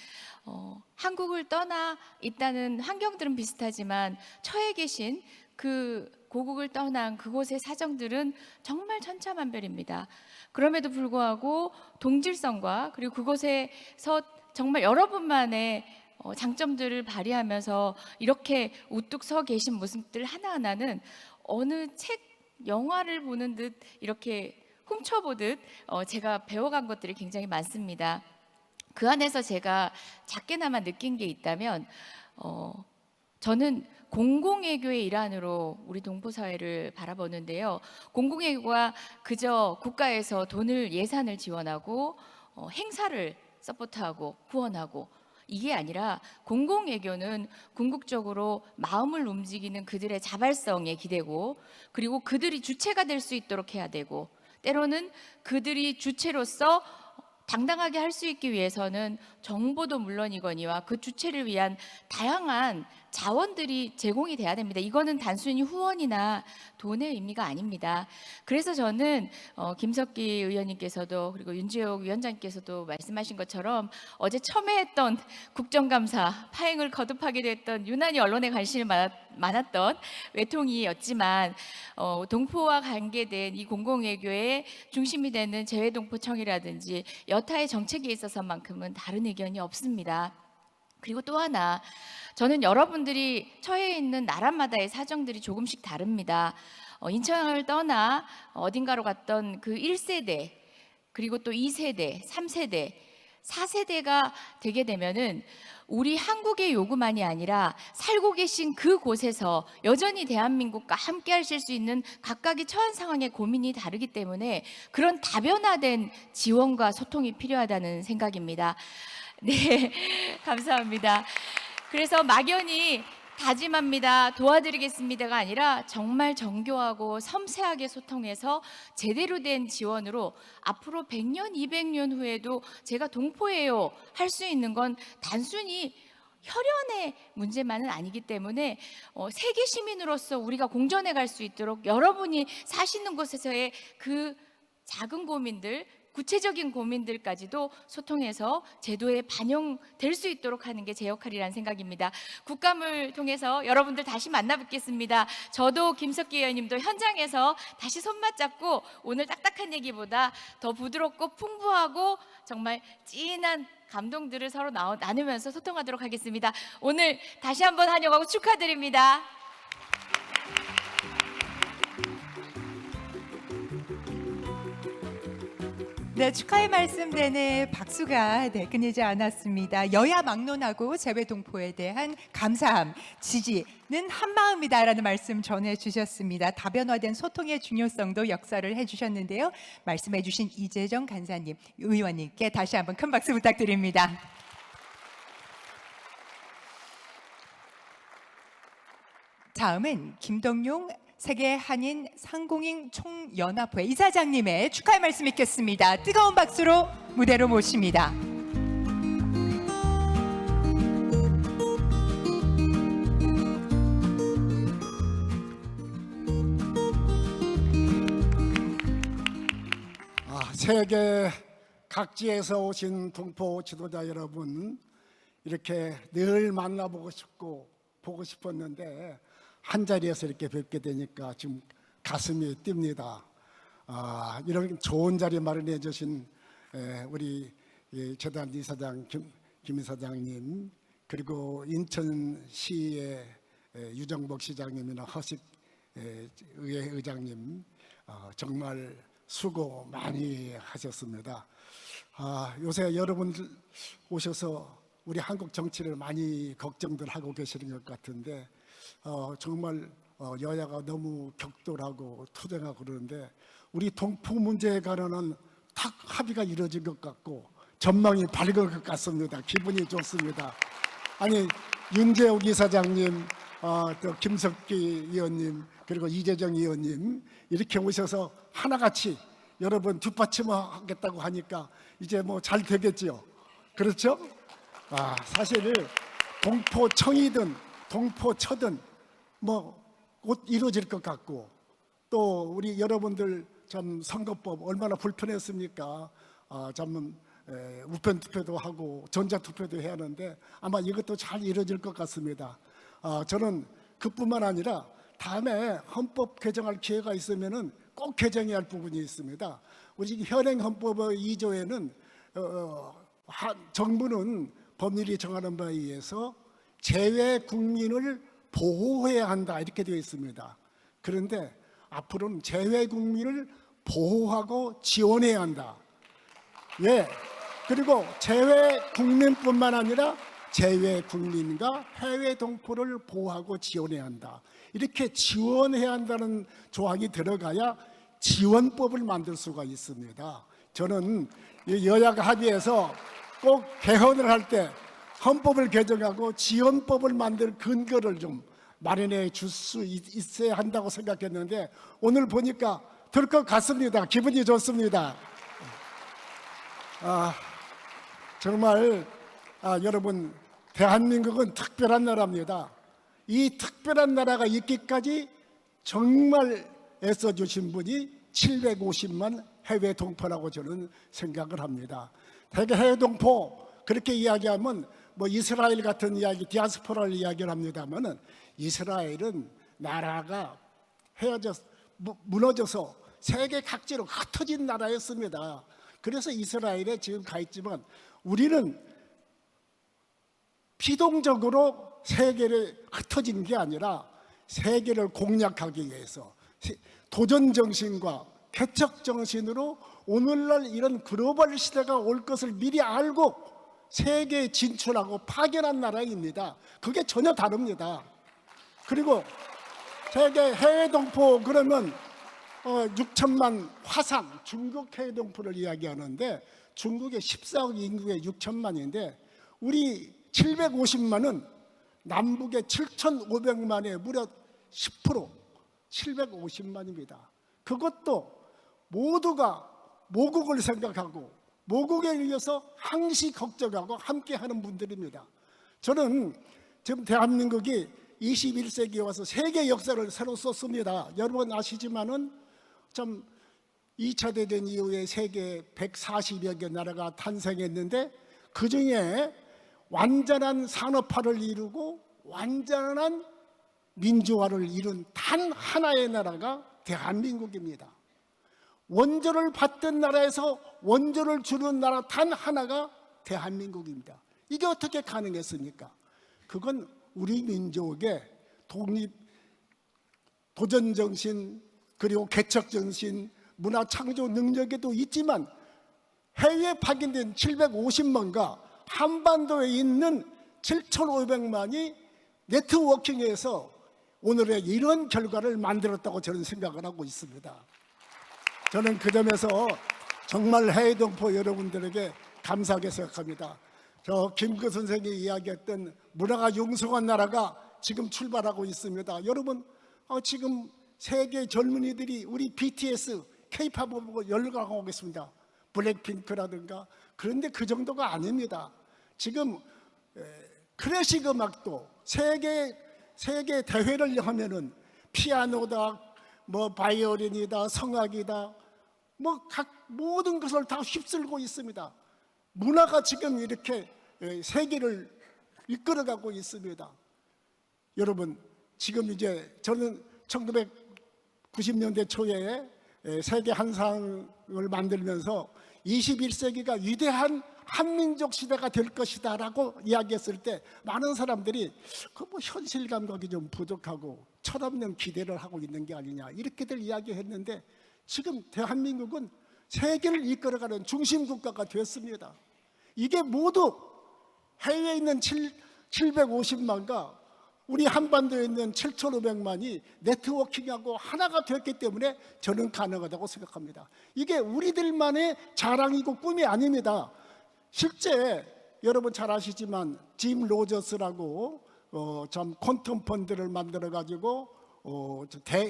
한국을 떠나 있다는 환경들은 비슷하지만 처해 계신 그 고국을 떠난 그곳의 사정들은 정말 천차만별입니다. 그럼에도 불구하고 동질성과 그리고 그곳에서 정말 여러분만의 장점들을 발휘하면서 이렇게 우뚝 서 계신 모습들 하나하나는 어느 책, 영화를 보는 듯 이렇게 훔쳐보듯 제가 배워간 것들이 굉장히 많습니다. 그 안에서 제가 작게나마 느낀 게 있다면 저는 공공외교의 일환으로 우리 동포사회를 바라보는데요. 공공외교가 그저 국가에서 예산을 지원하고 행사를 서포트하고 후원하고 이게 아니라 공공외교는 궁극적으로 마음을 움직이는 그들의 자발성에 기대고 그리고 그들이 주체가 될 수 있도록 해야 되고 때로는 그들이 주체로서 당당하게 할 수 있기 위해서는 정보도 물론이거니와 그 주체를 위한 다양한 자원들이 제공이 돼야 됩니다. 이거는 단순히 후원이나 돈의 의미가 아닙니다. 그래서 저는 김석기 의원님께서도 그리고 윤지옥 위원장님께서도 말씀하신 것처럼 어제 첨예했던 국정감사 파행을 거듭하게 됐던 유난히 언론에 관심이 많았던 외통이었지만 동포와 관계된 이 공공외교의 중심이 되는 재외동포청이라든지 여타의 정책에 있어서만큼은 다른 의견이 없습니다. 그리고 또 하나, 저는 여러분들이 처해 있는 나라마다의 사정들이 조금씩 다릅니다. 인천을 떠나 어딘가로 갔던 그 1세대, 그리고 또 2세대, 3세대, 4세대가 되게 되면은 우리 한국의 요구만이 아니라 살고 계신 그곳에서 여전히 대한민국과 함께 하실 수 있는 각각의 처한 상황의 고민이 다르기 때문에 그런 다변화된 지원과 소통이 필요하다는 생각입니다. 네, 감사합니다. 그래서 막연히 다짐합니다, 도와드리겠습니다가 아니라 정말 정교하고 섬세하게 소통해서 제대로 된 지원으로 앞으로 100년, 200년 후에도 제가 동포예요 할 수 있는 건 단순히 혈연의 문제만은 아니기 때문에 세계 시민으로서 우리가 공존해 갈 수 있도록 여러분이 사시는 곳에서의 그 작은 고민들 구체적인 고민들까지도 소통해서 제도에 반영될 수 있도록 하는 게 제 역할이라는 생각입니다. 국감을 통해서 여러분들 다시 만나 뵙겠습니다. 저도 김석기 의원님도 현장에서 다시 손맞잡고 오늘 딱딱한 얘기보다 더 부드럽고 풍부하고 정말 찐한 감동들을 서로 나누면서 소통하도록 하겠습니다. 오늘 다시 한번 환영하고 축하드립니다. 네, 축하의 말씀 내내 박수가 끊이지 않았습니다. 여야 막론하고 재외 동포에 대한 감사함, 지지는 한마음이다라는 말씀 전해주셨습니다. 다변화된 소통의 중요성도 역설을 해주셨는데요. 말씀해주신 이재정 간사님, 의원님께 다시 한번 큰 박수 부탁드립니다. 다음은 김동용 세계 한인 상공인 총연합회 이사장님의 축하의 말씀 있겠습니다. 뜨거운 박수로 무대로 모십니다. 세계 각지에서 오신 동포 지도자 여러분, 이렇게 늘 만나보고 싶고 보고 싶었는데 한 자리에서 이렇게 뵙게 되니까 지금 가슴이 뜁니다. 이런 좋은 자리 마련해 주신 우리 재단 이사장 김 이사장님, 그리고 인천시의 유정복 시장님이나 허식 의회 의장님, 정말 수고 많이 하셨습니다. 요새 여러분들 오셔서 우리 한국 정치를 많이 걱정들 하고 계시는 것 같은데 정말 여야가 너무 격돌하고 투쟁하고 그러는데 우리 동포 문제에 관한은 탁 합의가 이루어진 것 같고 전망이 밝은 것 같습니다. 기분이 좋습니다. 아니 윤재욱 이사장님, 또 김석기 의원님, 그리고 이재정 의원님 이렇게 오셔서 하나같이 여러분 뒷받침하겠다고 하니까 이제 뭐 잘 되겠죠. 그렇죠? 사실 동포청이든 동포처든 뭐 곧 이루어질 것 같고, 또 우리 여러분들 참 선거법 얼마나 불편했습니까? 참 우편 투표도 하고 전자 투표도 해야 하는데 아마 이것도 잘 이루어질 것 같습니다. 저는 그뿐만 아니라 다음에 헌법 개정할 기회가 있으면은 꼭 개정해야 할 부분이 있습니다. 우리 현행 헌법의 2조에는 정부는 법률이 정하는 바에 의해서 재외 국민을 보호해야 한다 이렇게 되어 있습니다. 그런데 앞으로는 재외 국민을 보호하고 지원해야 한다. 그리고 재외 국민뿐만 아니라 재외 국민과 해외 동포를 보호하고 지원해야 한다. 이렇게 지원해야 한다는 조항이 들어가야 지원법을 만들 수가 있습니다. 저는 여야가 합의해서 꼭 개헌을 할 때 헌법을 개정하고 지원법을 만들 근거를 좀 마련해 줄 수 있어야 한다고 생각했는데 오늘 보니까 될 것 같습니다. 기분이 좋습니다. 정말 여러분, 대한민국은 특별한 나라입니다. 이 특별한 나라가 있기까지 정말 애써주신 분이 750만 해외 동포라고 저는 생각을 합니다. 대개 해외 동포 그렇게 이야기하면 뭐 이스라엘 같은 이야기, 디아스포라를 이야기를 합니다만은 이스라엘은 나라가 무너져서 세계 각지로 흩어진 나라였습니다. 그래서 이스라엘에 지금 가 있지만 우리는 비동적으로 세계를 흩어진 게 아니라 세계를 공략하기 위해서 도전 정신과 개척 정신으로 오늘날 이런 글로벌 시대가 올 것을 미리 알고 세계에 진출하고 파견한 나라입니다. 그게 전혀 다릅니다. 그리고 세계 해외 동포 그러면 6천만 화상 중국 해외 동포를 이야기하는데 중국의 14억 인구의 6천만인데 우리 750만은 남북의 7,500만의 무려 10% 750만입니다. 그것도 모두가 모국을 생각하고 모국에 위해서 항시 걱정하고 함께하는 분들입니다. 저는 지금 대한민국이 21세기에 와서 세계 역사를 새로 썼습니다. 여러분 아시지만은 좀 2차 대전 이후에 세계 140여 개 나라가 탄생했는데 그 중에 완전한 산업화를 이루고 완전한 민주화를 이룬 단 하나의 나라가 대한민국입니다. 원조를 받던 나라에서 원조를 주는 나라 단 하나가 대한민국입니다. 이게 어떻게 가능했습니까? 그건 우리 민족의 독립, 도전정신, 그리고 개척정신, 문화창조 능력에도 있지만 해외에 파견된 750만과 한반도에 있는 7,500만이 네트워킹에서 오늘의 이런 결과를 만들었다고 저는 생각을 하고 있습니다. 저는 그 점에서 정말 해외동포 여러분들에게 감사하게 생각합니다. 저 김구 선생이 이야기했던 문화가 융성한 나라가 지금 출발하고 있습니다. 여러분, 지금 세계 젊은이들이 우리 BTS, K-팝을 보고 열광하고 있습니다. 블랙핑크라든가. 그런데 그 정도가 아닙니다. 지금 클래식 음악도 세계 대회를 하면은 피아노다, 뭐 바이올린이다, 성악이다, 뭐 각 모든 것을 다 휩쓸고 있습니다. 문화가 지금 이렇게 세계를 이끌어가고 있습니다. 여러분, 지금 이제 저는 1990년대 초에 세계 한상을 만들면서 21세기가 위대한 한민족 시대가 될 것이다 라고 이야기했을 때 많은 사람들이 그 뭐 현실 감각이 좀 부족하고 철없는 기대를 하고 있는 게 아니냐 이렇게들 이야기했는데 지금 대한민국은 세계를 이끌어가는 중심국가가 됐습니다. 이게 모두 해외에 있는 750만과 우리 한반도에 있는 7,500만이 네트워킹하고 하나가 됐기 때문에 저는 가능하다고 생각합니다. 이게 우리들만의 자랑이고 꿈이 아닙니다. 실제 여러분 잘 아시지만 짐 로저스라고 참 퀀텀 펀드를 만들어 가지고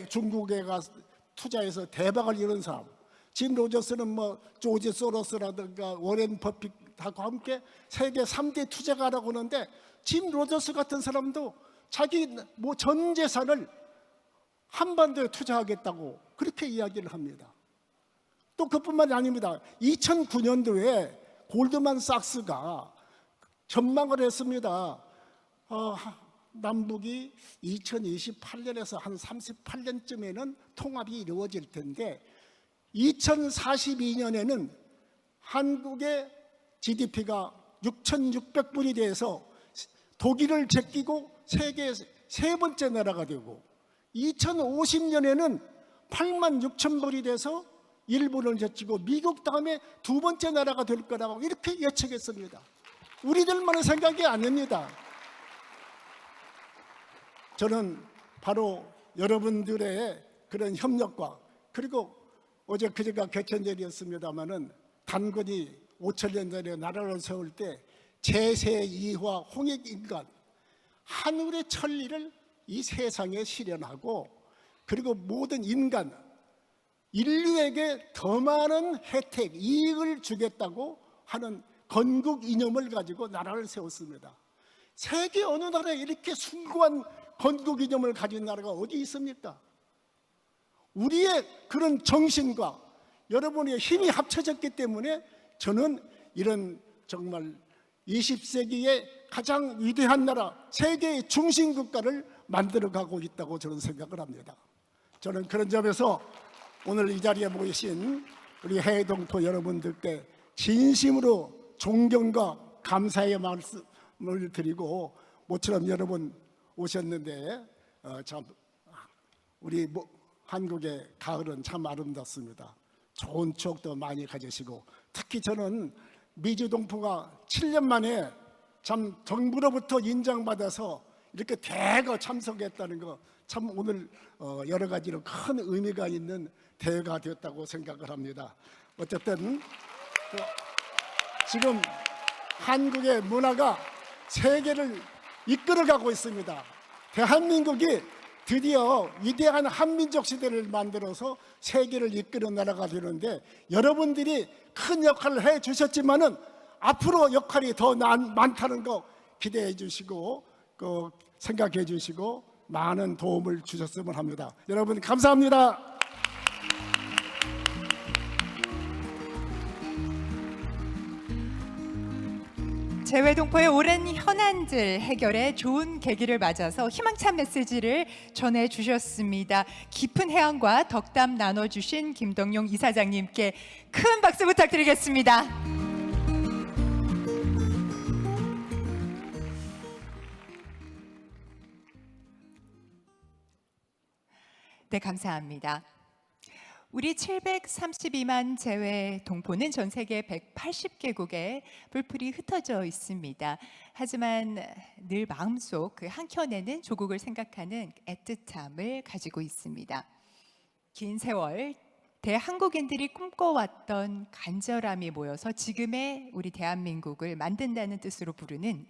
중국에 가서 투자해서 대박을 이룬 사람. 짐 로저스는 뭐 조지 소로스라든가 워렌 버핏하고 함께 세계 3대 투자가라고 하는데 짐 로저스 같은 사람도 자기 뭐 전 재산을 한반도에 투자하겠다고 그렇게 이야기를 합니다. 또 그뿐만이 아닙니다. 2009년도에 골드만삭스가 전망을 했습니다. 남북이 2028년에서 한 38년쯤에는 통합이 이루어질 텐데 2042년에는 한국의 GDP가 6,600불이 돼서 독일을 제끼고 세계 세 번째 나라가 되고 2050년에는 86,000불이 돼서 일본을 제치고 미국 다음에 두 번째 나라가 될 거라고 이렇게 예측했습니다. 우리들만의 생각이 아닙니다. 저는 바로 여러분들의 그런 협력과 그리고 어제 그제가 개천절이었습니다마는 단군이 5,000년 전에 나라를 세울 때 제세2화 홍익인간 하늘의 천리를 이 세상에 실현하고 그리고 모든 인간 인류에게 더 많은 혜택, 이익을 주겠다고 하는 건국 이념을 가지고 나라를 세웠습니다. 세계 어느 나라에 이렇게 숭고한 건국 이념을 가진 나라가 어디 있습니까? 우리의 그런 정신과 여러분의 힘이 합쳐졌기 때문에 저는 이런 정말 20세기의 가장 위대한 나라, 세계의 중심 국가를 만들어가고 있다고 저는 생각을 합니다. 저는 그런 점에서 오늘 이 자리에 모이신 우리 해외 동포 여러분들께 진심으로 존경과 감사의 말씀을 드리고 모처럼 여러분 오셨는데 참 우리 한국의 가을은 참 아름답습니다. 좋은 추억도 많이 가지시고 특히 저는 미주 동포가 7년 만에 참 정부로부터 인정받아서 이렇게 대거 참석했다는 거 참 오늘 여러 가지로 큰 의미가 있는 대회가 되었다고 생각을 합니다. 어쨌든 지금 한국의 문화가 세계를 이끌어가고 있습니다. 대한민국이 드디어 위대한 한민족 시대를 만들어서 세계를 이끄는 나라가 되는데 여러분들이 큰 역할을 해주셨지만은 앞으로 역할이 더 많다는 거 기대해 주시고 생각해 주시고 많은 도움을 주셨으면 합니다. 여러분 감사합니다. 재외동포의 오랜 현안들 해결에 좋은 계기를 맞아서 희망찬 메시지를 전해주셨습니다. 깊은 해안과 덕담 나눠주신 김덕용 이사장님께 큰 박수 부탁드리겠습니다. 네, 감사합니다. 우리 732만 재외 동포는 전 세계 180개국에 뿔뿔이 흩어져 있습니다. 하지만 늘 마음속 그 한켠에는 조국을 생각하는 애틋함을 가지고 있습니다. 긴 세월 대한국인들이 꿈꿔왔던 간절함이 모여서 지금의 우리 대한민국을 만든다는 뜻으로 부르는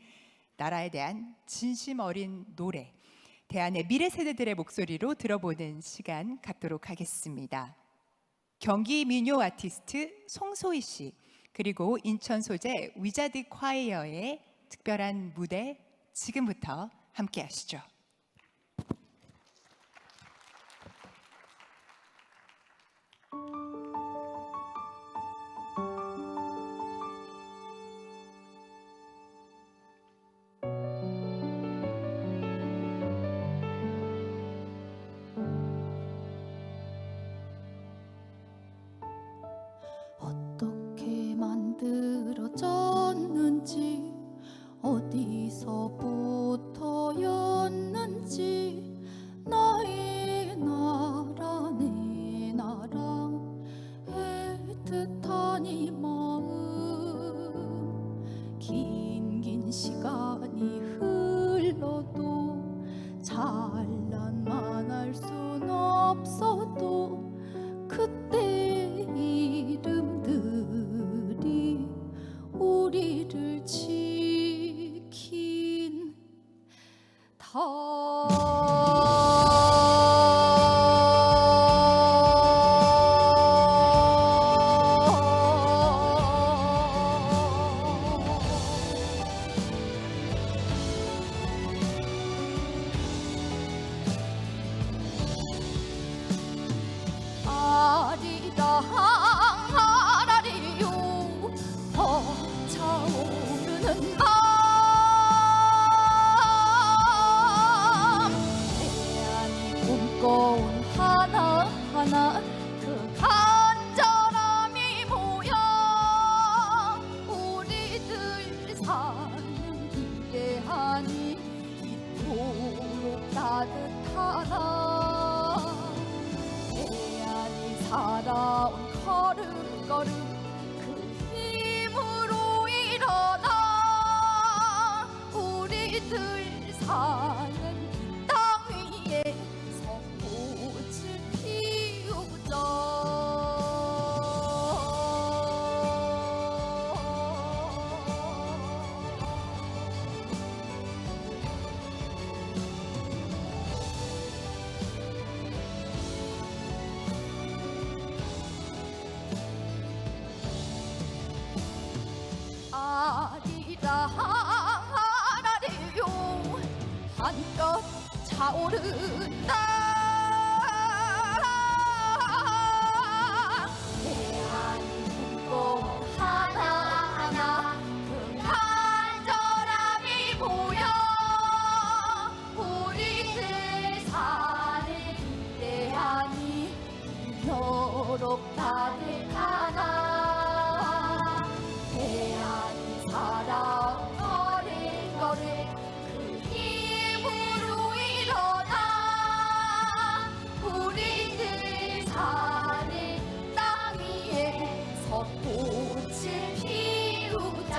나라에 대한 진심 어린 노래, 대한의 미래 세대들의 목소리로 들어보는 시간 갖도록 하겠습니다. 경기 민요 아티스트 송소희 씨, 그리고 인천 소재 위자드 콰이어의 특별한 무대 지금부터 함께 하시죠. 어떻게 만들어졌는지 어디서부터였는지 나의 나라 내 나라 애틋한 이 마음 긴 시간이 흘러도 찬란만할 순 없어도 그때 이름들이 우리를 지킨 아리랑 벅차오르는 밤 대한이 꿈꿔온 하나하나 그 간절함이 모여 우리들 사는 이 대한이 이토록 따뜻하나 대한이 살아온 걸음걸음 그 힘으로 일어나 우리들 사는 이 땅 위에 선꽃을 피우자. 아리랑 아라리요 한껏 차오른다 대한이 꿈꿔온 하나하나 그 간절함이 모여 우리들 사는 이 대한이 이토록 따뜻하나 대한이 살아온 걸음걸음 그 힘으로 일어나 우리들 사는 땅 위에 벚꽃을 피우자.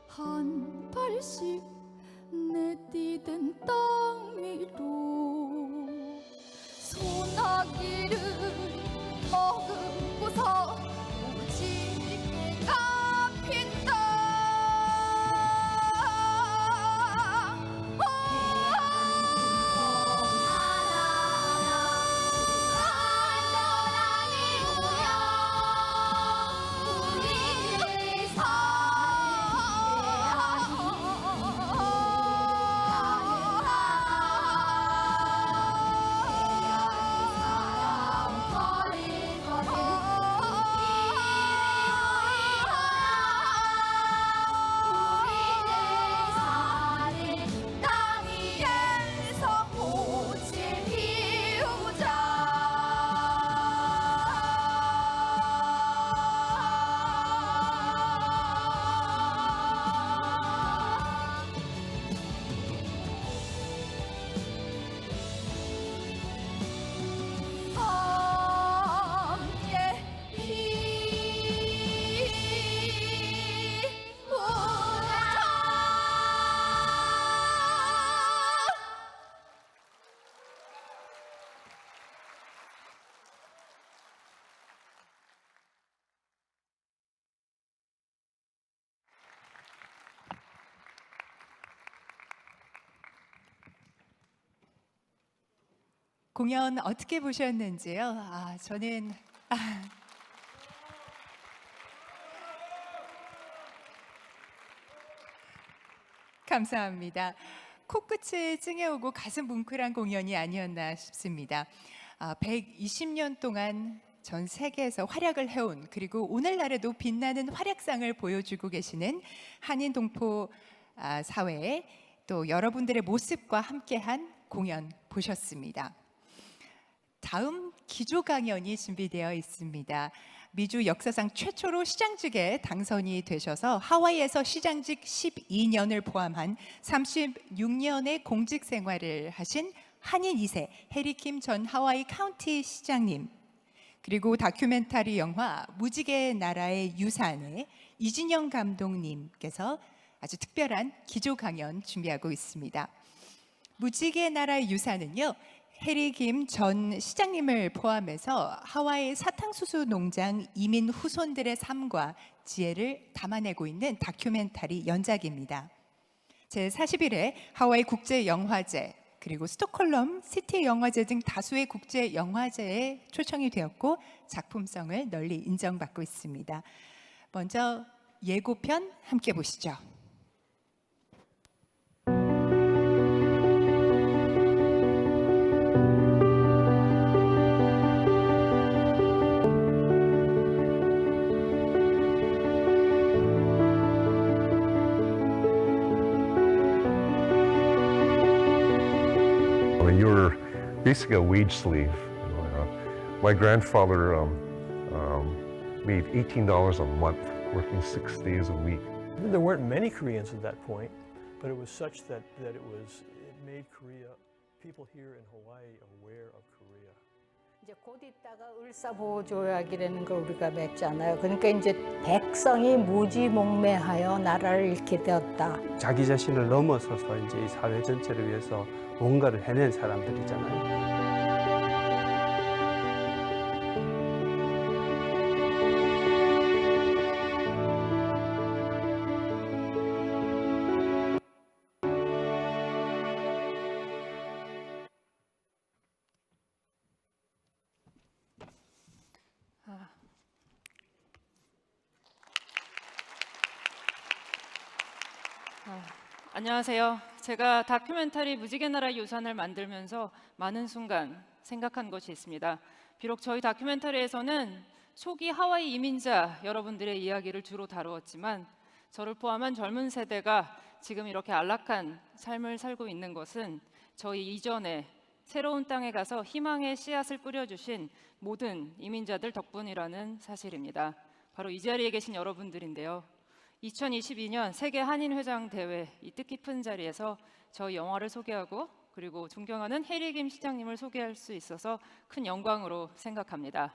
한 발씩 내디딘 땅 위로 소나기를 머금고서 공연 어떻게 보셨는지요? 저는 감사합니다. 코끝을 찡해오고 가슴 뭉클한 공연이 아니었나 싶습니다. 120년 동안 전 세계에서 활약을 해온, 그리고 오늘날에도 빛나는 활약상을 보여주고 계시는 한인 동포 사회에 또 여러분들의 모습과 함께한 공연 보셨습니다. 다음 기조 강연이 준비되어 있습니다. 미주 역사상 최초로 시장직에 당선이 되셔서 하와이에서 시장직 12년을 포함한 36년의 공직 생활을 하신 한인 2세 해리킴 전 하와이 카운티 시장님, 그리고 다큐멘터리 영화 무지개 나라의 유산의 이진영 감독님께서 아주 특별한 기조 강연 준비하고 있습니다. 무지개 나라의 유산은요, 해리킴 전 시장님을 포함해서 하와이 사탕수수 농장 이민 후손들의 삶과 지혜를 담아내고 있는 다큐멘터리 연작입니다. 제41회 하와이 국제영화제, 그리고 스톡홀름 시티 영화제 등 다수의 국제 영화제에 초청이 되었고 작품성을 널리 인정받고 있습니다. 먼저 예고편 함께 보시죠. You were basically a wage slave. My grandfather made $18 a month, working 6 days a week. There weren't many Koreans at that point, but it was such that it made Korea, people here in Hawaii, aware of Korea. 이제 곧 있다가 을사보조약이라는 걸 우리가 맺잖아요. 그러니까 이제 백성이 무지몽매하여 나라를 잃게 되었다. 자기 자신을 넘어서서 이제 이 사회 전체를 위해서 뭔가를 해낸 사람들이잖아요. 안녕하세요. 제가 다큐멘터리 무지개 나라의 유산을 만들면서 많은 순간 생각한 것이 있습니다. 비록 저희 다큐멘터리에서는 초기 하와이 이민자 여러분들의 이야기를 주로 다루었지만 저를 포함한 젊은 세대가 지금 이렇게 안락한 삶을 살고 있는 것은 저희 이전에 새로운 땅에 가서 희망의 씨앗을 뿌려주신 모든 이민자들 덕분이라는 사실입니다. 바로 이 자리에 계신 여러분들인데요. 2022년 세계 한인회장 대회 이 뜻깊은 자리에서 저희 영화를 소개하고 그리고 존경하는 해리김 시장님을 소개할 수 있어서 큰 영광으로 생각합니다.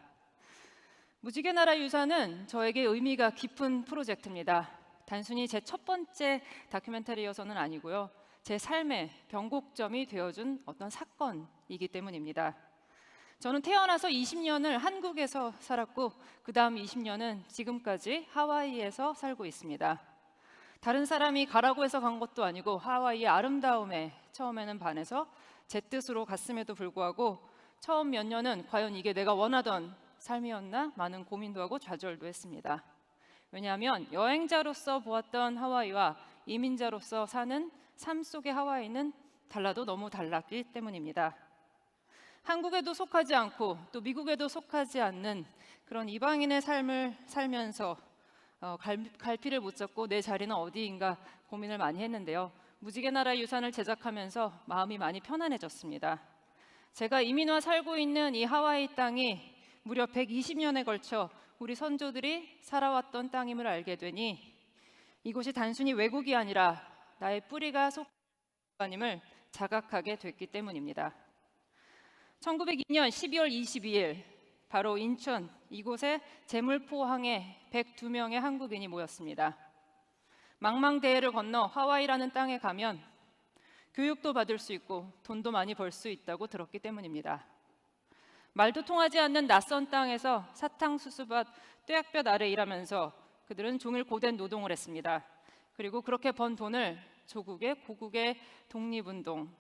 무지개 나라 유산은 저에게 의미가 깊은 프로젝트입니다. 단순히 제 첫 번째 다큐멘터리여서는 아니고요. 제 삶의 변곡점이 되어준 어떤 사건이기 때문입니다. 저는 태어나서 20년을 한국에서 살았고 그 다음 20년은 지금까지 하와이에서 살고 있습니다. 다른 사람이 가라고 해서 간 것도 아니고 하와이의 아름다움에 처음에는 반해서 제 뜻으로 갔음에도 불구하고 처음 몇 년은 과연 이게 내가 원하던 삶이었나 많은 고민도 하고 좌절도 했습니다. 왜냐하면 여행자로서 보았던 하와이와 이민자로서 사는 삶 속의 하와이는 달라도 너무 달랐기 때문입니다. 한국에도 속하지 않고 또 미국에도 속하지 않는 그런 이방인의 삶을 살면서 갈피를 못 잡고 내 자리는 어디인가 고민을 많이 했는데요. 무지개 나라의 유산을 제작하면서 마음이 많이 편안해졌습니다. 제가 이민와 살고 있는 이 하와이 땅이 무려 120년에 걸쳐 우리 선조들이 살아왔던 땅임을 알게 되니 이곳이 단순히 외국이 아니라 나의 뿌리가 속한 곳임을 자각하게 됐기 때문입니다. 1902년 12월 22일 바로 인천 이곳에 제물포항에 102명의 한국인이 모였습니다. 망망대해를 건너 하와이라는 땅에 가면 교육도 받을 수 있고 돈도 많이 벌 수 있다고 들었기 때문입니다. 말도 통하지 않는 낯선 땅에서 사탕수수밭 뙤약볕 아래 일하면서 그들은 종일 고된 노동을 했습니다. 그리고 그렇게 번 돈을 조국의 고국의 독립운동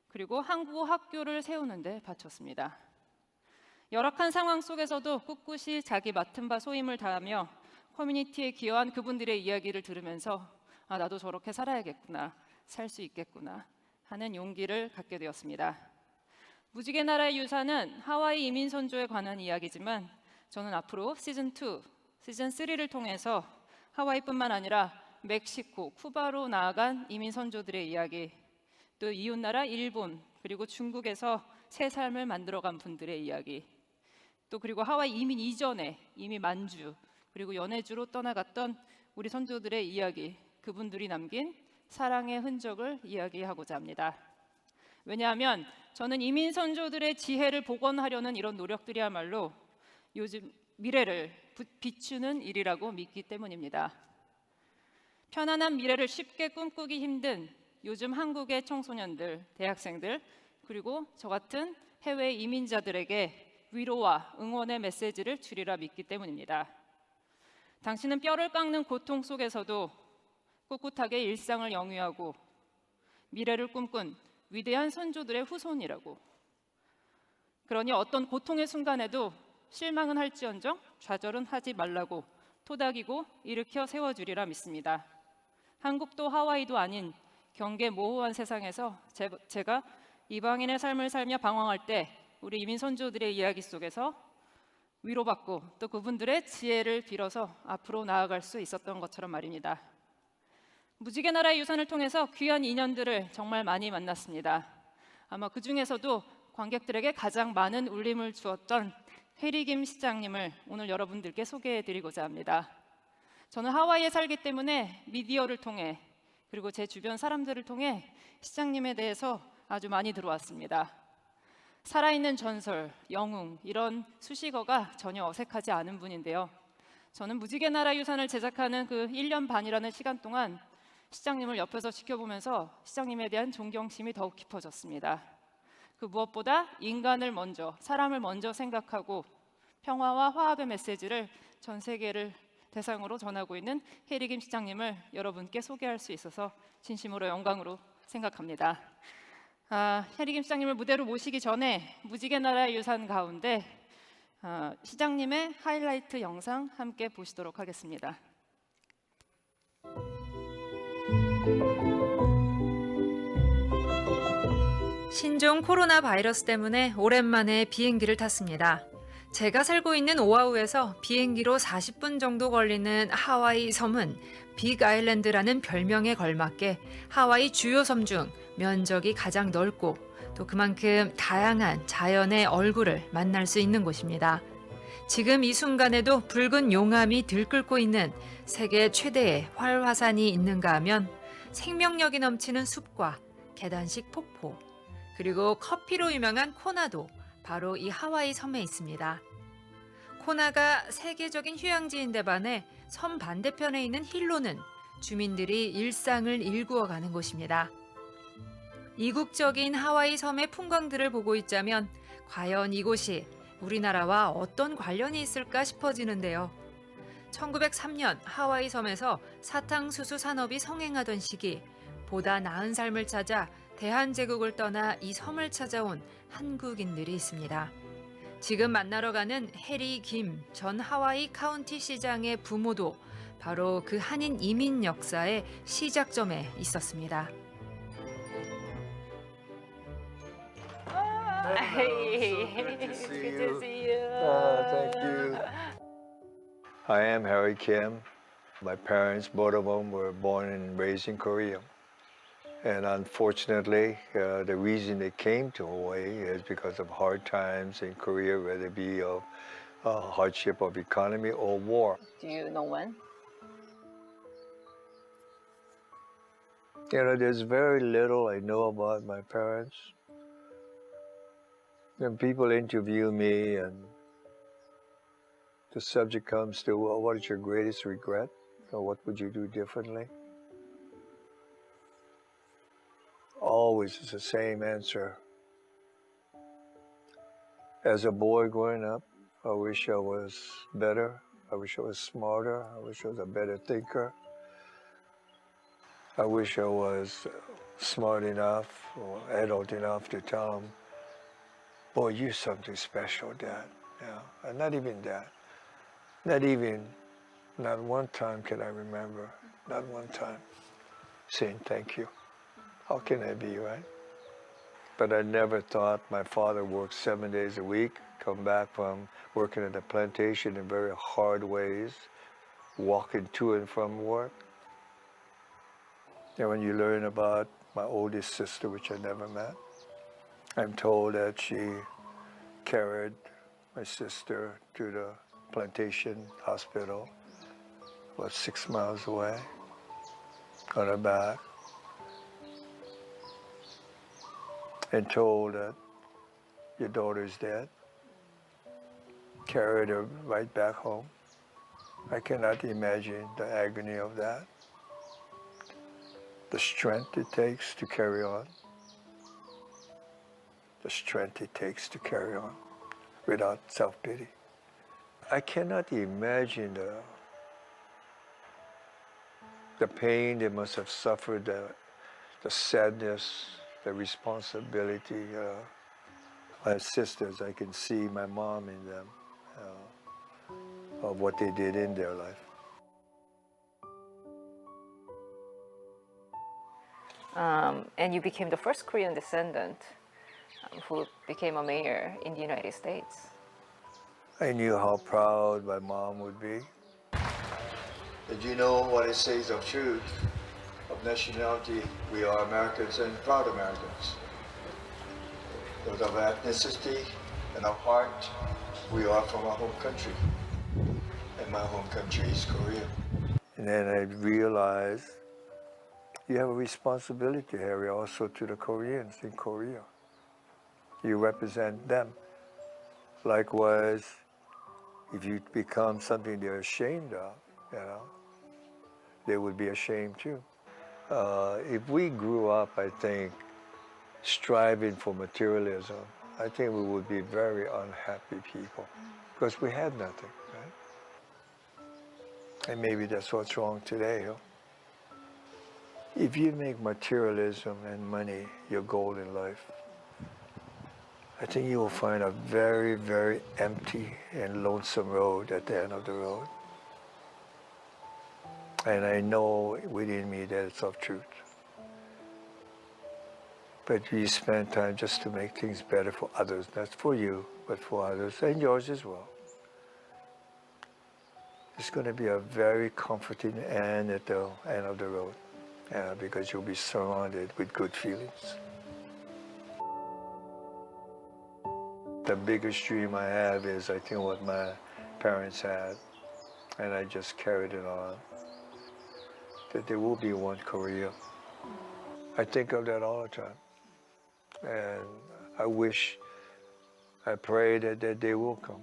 그리고 한국어 학교를 세우는 데 바쳤습니다. 열악한 상황 속에서도 꿋꿋이 자기 맡은 바 소임을 다하며 커뮤니티에 기여한 그분들의 이야기를 들으면서 아, 나도 저렇게 살아야겠구나, 살 수 있겠구나 하는 용기를 갖게 되었습니다. 무지개 나라의 유산은 하와이 이민 선조에 관한 이야기지만 저는 앞으로 시즌2, 시즌3를 통해서 하와이뿐만 아니라 멕시코, 쿠바로 나아간 이민 선조들의 이야기, 또 이웃나라 일본, 그리고 중국에서 새 삶을 만들어간 분들의 이야기, 또 그리고 하와이 이민 이전에 이미 만주, 그리고 연해주로 떠나갔던 우리 선조들의 이야기, 그분들이 남긴 사랑의 흔적을 이야기하고자 합니다. 왜냐하면 저는 이민 선조들의 지혜를 복원하려는 이런 노력들이야말로 요즘 미래를 비추는 일이라고 믿기 때문입니다. 편안한 미래를 쉽게 꿈꾸기 힘든 요즘 한국의 청소년들, 대학생들, 그리고 저 같은 해외 이민자들에게 위로와 응원의 메시지를 주리라 믿기 때문입니다. 당신은 뼈를 깎는 고통 속에서도 꿋꿋하게 일상을 영위하고 미래를 꿈꾼 위대한 선조들의 후손이라고. 그러니 어떤 고통의 순간에도 실망은 할지언정 좌절은 하지 말라고 토닥이고 일으켜 세워주리라 믿습니다. 한국도 하와이도 아닌 경계 모호한 세상에서 제가 이방인의 삶을 살며 방황할 때 우리 이민 선조들의 이야기 속에서 위로받고 또 그분들의 지혜를 빌어서 앞으로 나아갈 수 있었던 것처럼 말입니다. 무지개 나라의 유산을 통해서 귀한 인연들을 정말 많이 만났습니다. 아마 그 중에서도 관객들에게 가장 많은 울림을 주었던 해리김 시장님을 오늘 여러분들께 소개해드리고자 합니다. 저는 하와이에 살기 때문에 미디어를 통해 그리고 제 주변 사람들을 통해 시장님에 대해서 아주 많이 들어왔습니다. 살아있는 전설, 영웅 이런 수식어가 전혀 어색하지 않은 분인데요. 저는 무지개 나라 유산을 제작하는 그 1년 반이라는 시간 동안 시장님을 옆에서 지켜보면서 시장님에 대한 존경심이 더욱 깊어졌습니다. 그 무엇보다 인간을 먼저, 사람을 먼저 생각하고 평화와 화합의 메시지를 전 세계를 대상으로 전하고 있는 해리김 시장님을 여러분께 소개할 수 있어서 진심으로 영광으로 생각합니다. 해리김 시장님을 무대로 모시기 전에 무지개 나라의 유산 가운데 시장님의 하이라이트 영상 함께 보시도록 하겠습니다. 신종 코로나 바이러스 때문에 오랜만에 비행기를 탔습니다. 제가 살고 있는 오아후에서 비행기로 40분 정도 걸리는 하와이 섬은 빅 아일랜드라는 별명에 걸맞게 하와이 주요 섬 중 면적이 가장 넓고 또 그만큼 다양한 자연의 얼굴을 만날 수 있는 곳입니다. 지금 이 순간에도 붉은 용암이 들끓고 있는 세계 최대의 활화산이 있는가 하면 생명력이 넘치는 숲과 계단식 폭포, 그리고 커피로 유명한 코나도 바로 이 하와이 섬에 있습니다. 코나가 세계적인 휴양지인데 반해 섬 반대편에 있는 힐로는 주민들이 일상을 일구어가는 곳입니다. 이국적인 하와이 섬의 풍광들을 보고 있자면 과연 이곳이 우리나라와 어떤 관련이 있을까 싶어지는데요. 1903년 하와이 섬에서 사탕수수 산업이 성행하던 시기 보다 나은 삶을 찾아 대한제국을 떠나 이 섬을 찾아온 한국인들이 있습니다. 지금 만나러 가는 해리 김 전 하와이 카운티 시장의 부모도 바로 그 한인 이민 역사의 시작점에 있었습니다. Hey, good to see you. Thank you. I am Harry Kim. My parents, both of them, were born and raised in Korea. And unfortunately, the reason they came to Hawaii is because of hard times in Korea, whether it be of hardship of economy or war. Do you know when? You know, there's very little I know about my parents. When people interview me and the subject comes to, well, what is your greatest regret? Or what would you do differently? Always is the same answer. As a boy growing up, I wish I was better. I wish I was smarter. I wish I was a better thinker. I wish I was smart enough or adult enough to tell him, boy, you're something special, Dad. Yeah, and not even that. Not one time can I remember, not one time, saying thank you. How can that be, right? But I never thought my father worked 7 days a week, come back from working at the plantation in very hard ways, walking to and from work. And when you learn about my oldest sister, which I never met, I'm told that she carried my sister to the plantation hospital, about 6 miles away, on her back, and told that your daughter's dead, carried her right back home. I cannot imagine the agony of that, the strength it takes to carry on, the strength it takes to carry on without self-pity. I cannot imagine the pain they must have suffered, the sadness, the responsibility. My sisters, I can see my mom in them, of what they did in their life. And you became the first Korean descendant who became a mayor in the United States. I knew how proud my mom would be. Did you know what it says of truth, of nationality? We are Americans and proud Americans. But of ethnicity and of heart, we are from our home country. And my home country is Korea. And then I realized you have a responsibility, Harry, also to the Koreans in Korea. You represent them. Likewise, if you become something they're ashamed of, they would be ashamed too. If we grew up, I think, striving for materialism, I think we would be very unhappy people because we had nothing, right? And maybe that's what's wrong today. Huh? If you make materialism and money your goal in life, I think you will find a very, very empty and lonesome road at the end of the road. And I know within me that it's of truth. But you spend time just to make things better for others, not for you, but for others, and yours as well. It's going to be a very comforting end at the end of the road, because you'll be surrounded with good feelings. The biggest dream I have is, I think, what my parents had, and I just carried it on, that there will be one Korea. I think of that all the time. And I pray that that day will come.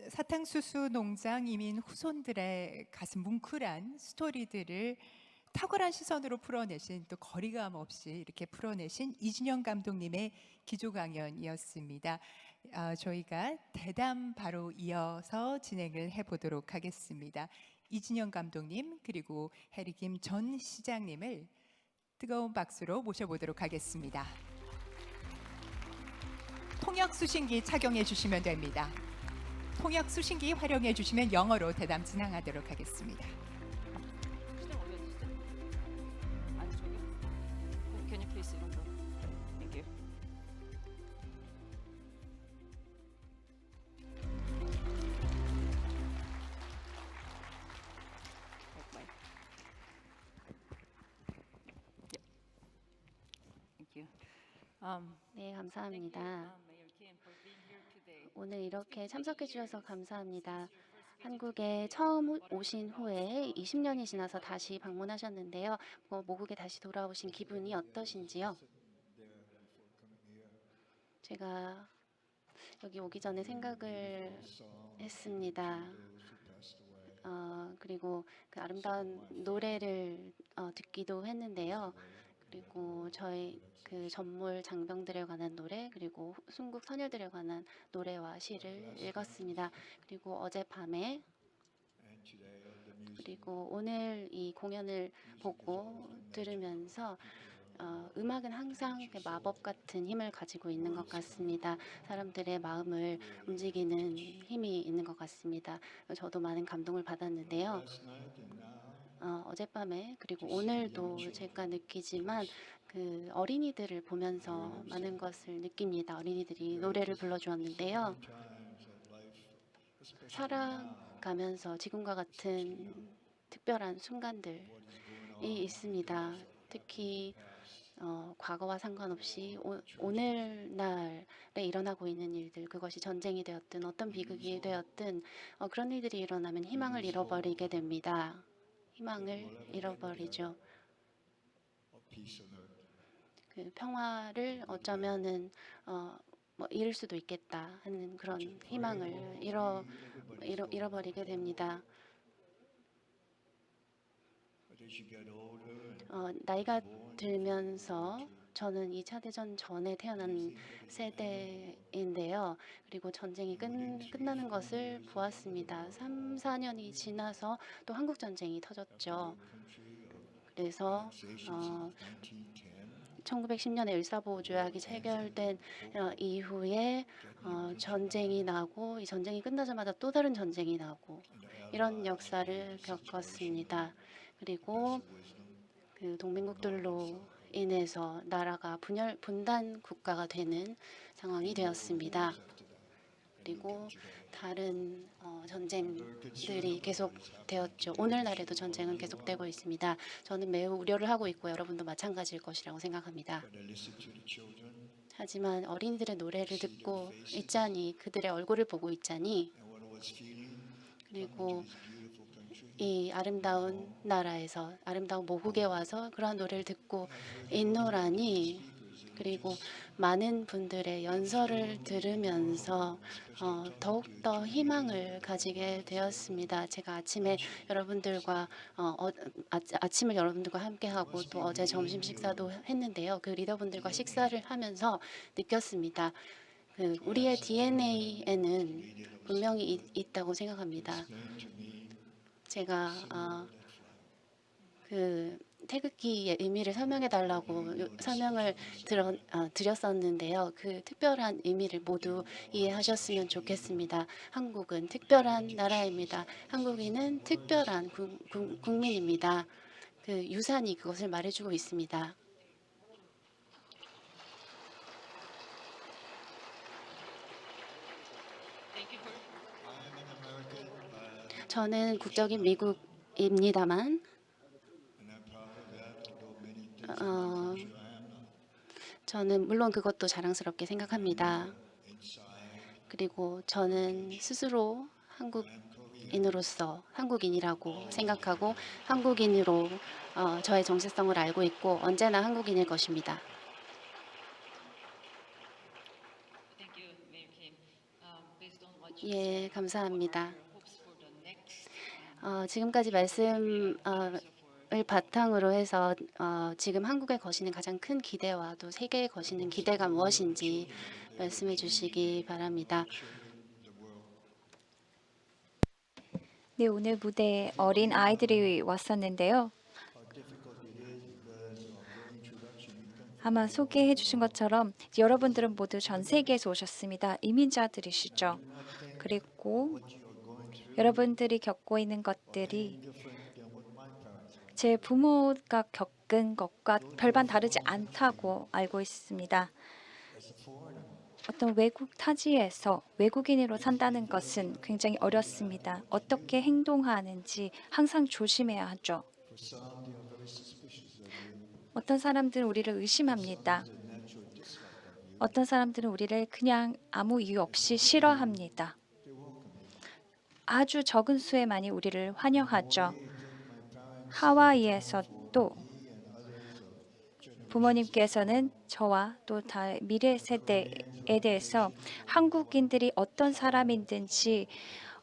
사탕수수 농장 이민 후손들의 가슴 뭉클한 스토리들을 탁월한 시선으로 풀어내신, 또 거리감 없이 이렇게 풀어내신 이진영 감독님의 기조 강연이었습니다. 저희가 대담 바로 이어서 진행을 해보도록 하겠습니다. 이진영 감독님 그리고 해리 김 전 시장님을 뜨거운 박수로 모셔보도록 하겠습니다. 통역 수신기 착용해 주시면 됩니다. 통역 수신기 활용해 주시면 영어로 대담 진행하도록 하겠습니다. Can you please sit on the? Thank you. Thank you. 네, 감사합니다. 오늘 이렇게 참석해 주셔서 감사합니다. 한국에 처음 오신 후에 20년이 지나서 다시 방문하셨는데요. 모국에 다시 돌아오신 기분이 어떠신지요? 제가 여기 오기 전에 생각을 했습니다. 그리고 그 아름다운 노래를 듣기도 했는데요. 그리고 저희 그 전몰 장병들에 관한 노래, 그리고 순국 선열들에 관한 노래와 시를 읽었습니다. 그리고 어젯밤에 그리고 오늘 이 공연을 보고 들으면서 음악은 항상 그 마법 같은 힘을 가지고 있는 것 같습니다. 사람들의 마음을 움직이는 힘이 있는 것 같습니다. 저도 많은 감동을 받았는데요. 어젯밤에 그리고 오늘도 제가 느끼지만 그 어린이들을 보면서 많은 것을 느낍니다. 어린이들이 노래를 불러주었는데요. 살아가면서 지금과 같은 특별한 순간들이 있습니다. 특히 과거와 상관없이 오늘날에 일어나고 있는 일들, 그것이 전쟁이 되었든 어떤 비극이 되었든 그런 일들이 일어나면 희망을 잃어버리게 됩니다. 희망을 잃어버리죠. 그 평화를 어쩌면은 뭐 잃을 수도 있겠다 하는 그런 희망을 잃어버리게 됩니다. 나이가 들면서 저는 2차 대전 전에 태어난 세대인데요. 그리고 전쟁이 끝나는 것을 보았습니다. 3, 4년이 지나서 또 한국 전쟁이 터졌죠. 그래서 1910년에 일사보호 조약이 체결된 이후에 전쟁이 나고 이 전쟁이 끝나자마자 또 다른 전쟁이 나고 이런 역사를 겪었습니다. 그리고 그 동맹국들로 인해서 나라가 분단 국가가 되는 상황이 되었습니다. 그리고 다른 전쟁들이 계속되었죠. 오늘날에도 전쟁은 계속되고 있습니다. 저는 매우 우려를 하고 있고 여러분도 마찬가지일 것이라고 생각합니다. 하지만 어린이들의 노래를 듣고 있자니, 그들의 얼굴을 보고 있자니, 그리고 이 아름다운 나라에서 아름다운 모국에 와서 그러한 노래를 듣고 있노라니, 그리고 많은 분들의 연설을 들으면서 더욱더 희망을 가지게 되었습니다. 제가 아침에 여러분들과 아침을 여러분들과 함께하고 또 어제 점심 식사도 했는데요. 그 리더분들과 식사를 하면서 느꼈습니다. 그 우리의 DNA에는 분명히 있다고 생각합니다. 제가 그 태극기의 의미를 설명해 달라고 설명을 드렸었는데요. 그 특별한 의미를 모두 이해하셨으면 좋겠습니다. 한국은 특별한 나라입니다. 한국인은 특별한 국민입니다. 그 유산이 그것을 말해주고 있습니다. 저는 국적인 미국입니다만 저는 물론 그것도 자랑스럽게 생각합니다. 그리고 저는 스스로 한국인으로서 한국인이라고 생각하고 한국인으로 저의 정체성을 알고 있고 언제나 한국인일 것입니다. 예, 감사합니다. 지금까지 말씀을 바탕으로 해서 지금 한국에 거시는 가장 큰 기대와 또 세계에 거시는 기대가 무엇인지 말씀해 주시기 바랍니다. 네, 오늘 무대에 어린 아이들이 왔었는데요. 아마 소개해 주신 것처럼 여러분들은 모두 전 세계에서 오셨습니다. 이민자들이시죠. 그리고 여러분들이 겪고 있는 것들이 제 부모가 겪은 것과 별반 다르지 않다고 알고 있습니다. 어떤 외국 타지에서 외국인으로 산다는 것은 굉장히 어렵습니다. 어떻게 행동하는지 항상 조심해야 하죠. 어떤 사람들은 우리를 의심합니다. 어떤 사람들은 우리를 그냥 아무 이유 없이 싫어합니다. 아주 적은 수에만이 우리를 환영하죠. 하와이에서도 부모님께서는 저와 또 미래 세대에 정치에 대해서 한국인들이 어떤 사람이든지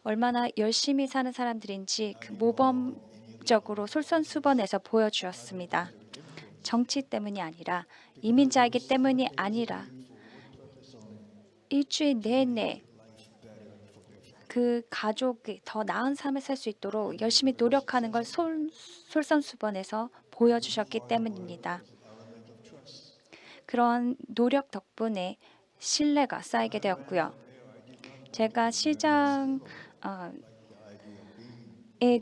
얼마나 열심히 사는 사람들인지 그 모범적으로 솔선수범해서 보여주었습니다. 정치 때문이 아니라 이민자이기 때문이 아니라 일주일 내내 그 가족이 더 나은 삶을 살 수 있도록 열심히 노력하는 걸 솔선수범해서 보여주셨기 때문입니다. 그런 노력 덕분에 신뢰가 쌓이게 되었고요. 제가 시장에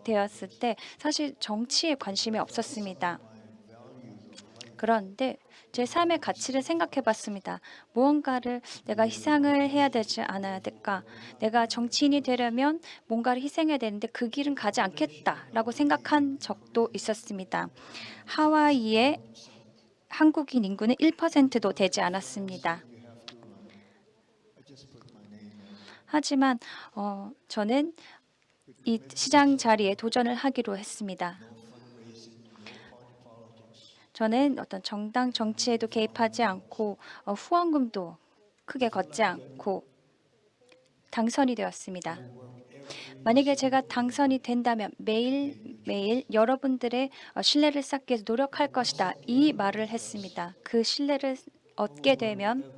되었을 때 사실 정치에 관심이 없었습니다. 그런데 제 삶의 가치를 생각해 봤습니다. 무언가를 내가 희생을 해야 되지 않아야 될까? 내가 정치인이 되려면 뭔가를 희생해야 되는데 그 길은 가지 않겠다라고 생각한 적도 있었습니다. 하와이의 한국인 인구는 1%도 되지 않았습니다. 하지만 저는 이 시장 자리에 도전을 하기로 했습니다. 저는 어떤 정당 정치에도 개입하지 않고 후원금도 크게 걷지 않고 당선이 되었습니다. 만약에 제가 당선이 된다면 매일매일 여러분들의 신뢰를 쌓기 위해서 노력할 것이다. 이 말을 했습니다. 그 신뢰를 얻게 되면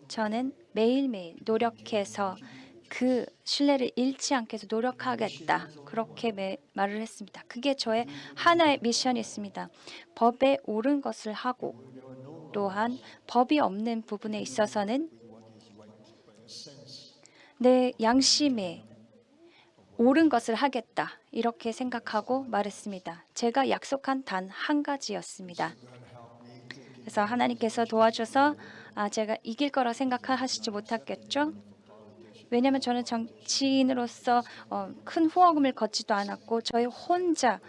저는 매일매일 노력해서 그 신뢰를 잃지 않게 해서 노력하겠다. 그렇게 말을 했습니다. 그게 저의 하나의 미션이었습니다. 법에 옳은 것을 하고 또한 법이 없는 부분에 있어서는 내 양심에 옳은 것을 하겠다. 이렇게 생각하고 말했습니다. 제가 약속한 단 한 가지였습니다. 그래서 하나님께서 도와줘서 제가 이길 거라 생각하시지 못했겠죠? 왜냐하면 저는 정치인으로서 큰 후원금을 걷지도 않았고 저희 혼자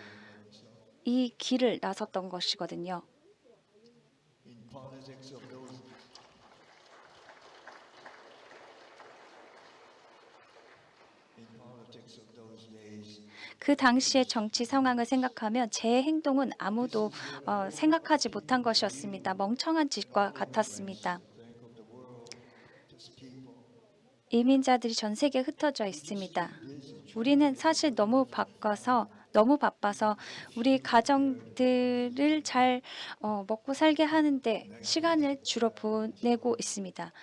이 길을 나섰던 것이거든요. 그 당시의 정치 상황을 생각하면 제 행동은 아무도 생각하지 못한 것이었습니다. 멍청한 짓과 같았습니다. 이민자들이 전 세계에 흩어져 있습니다. 우리는 사실 너무 바빠서 우리 가정들을 잘 먹고 살게 하는데 시간을 주로 보내고 있습니다.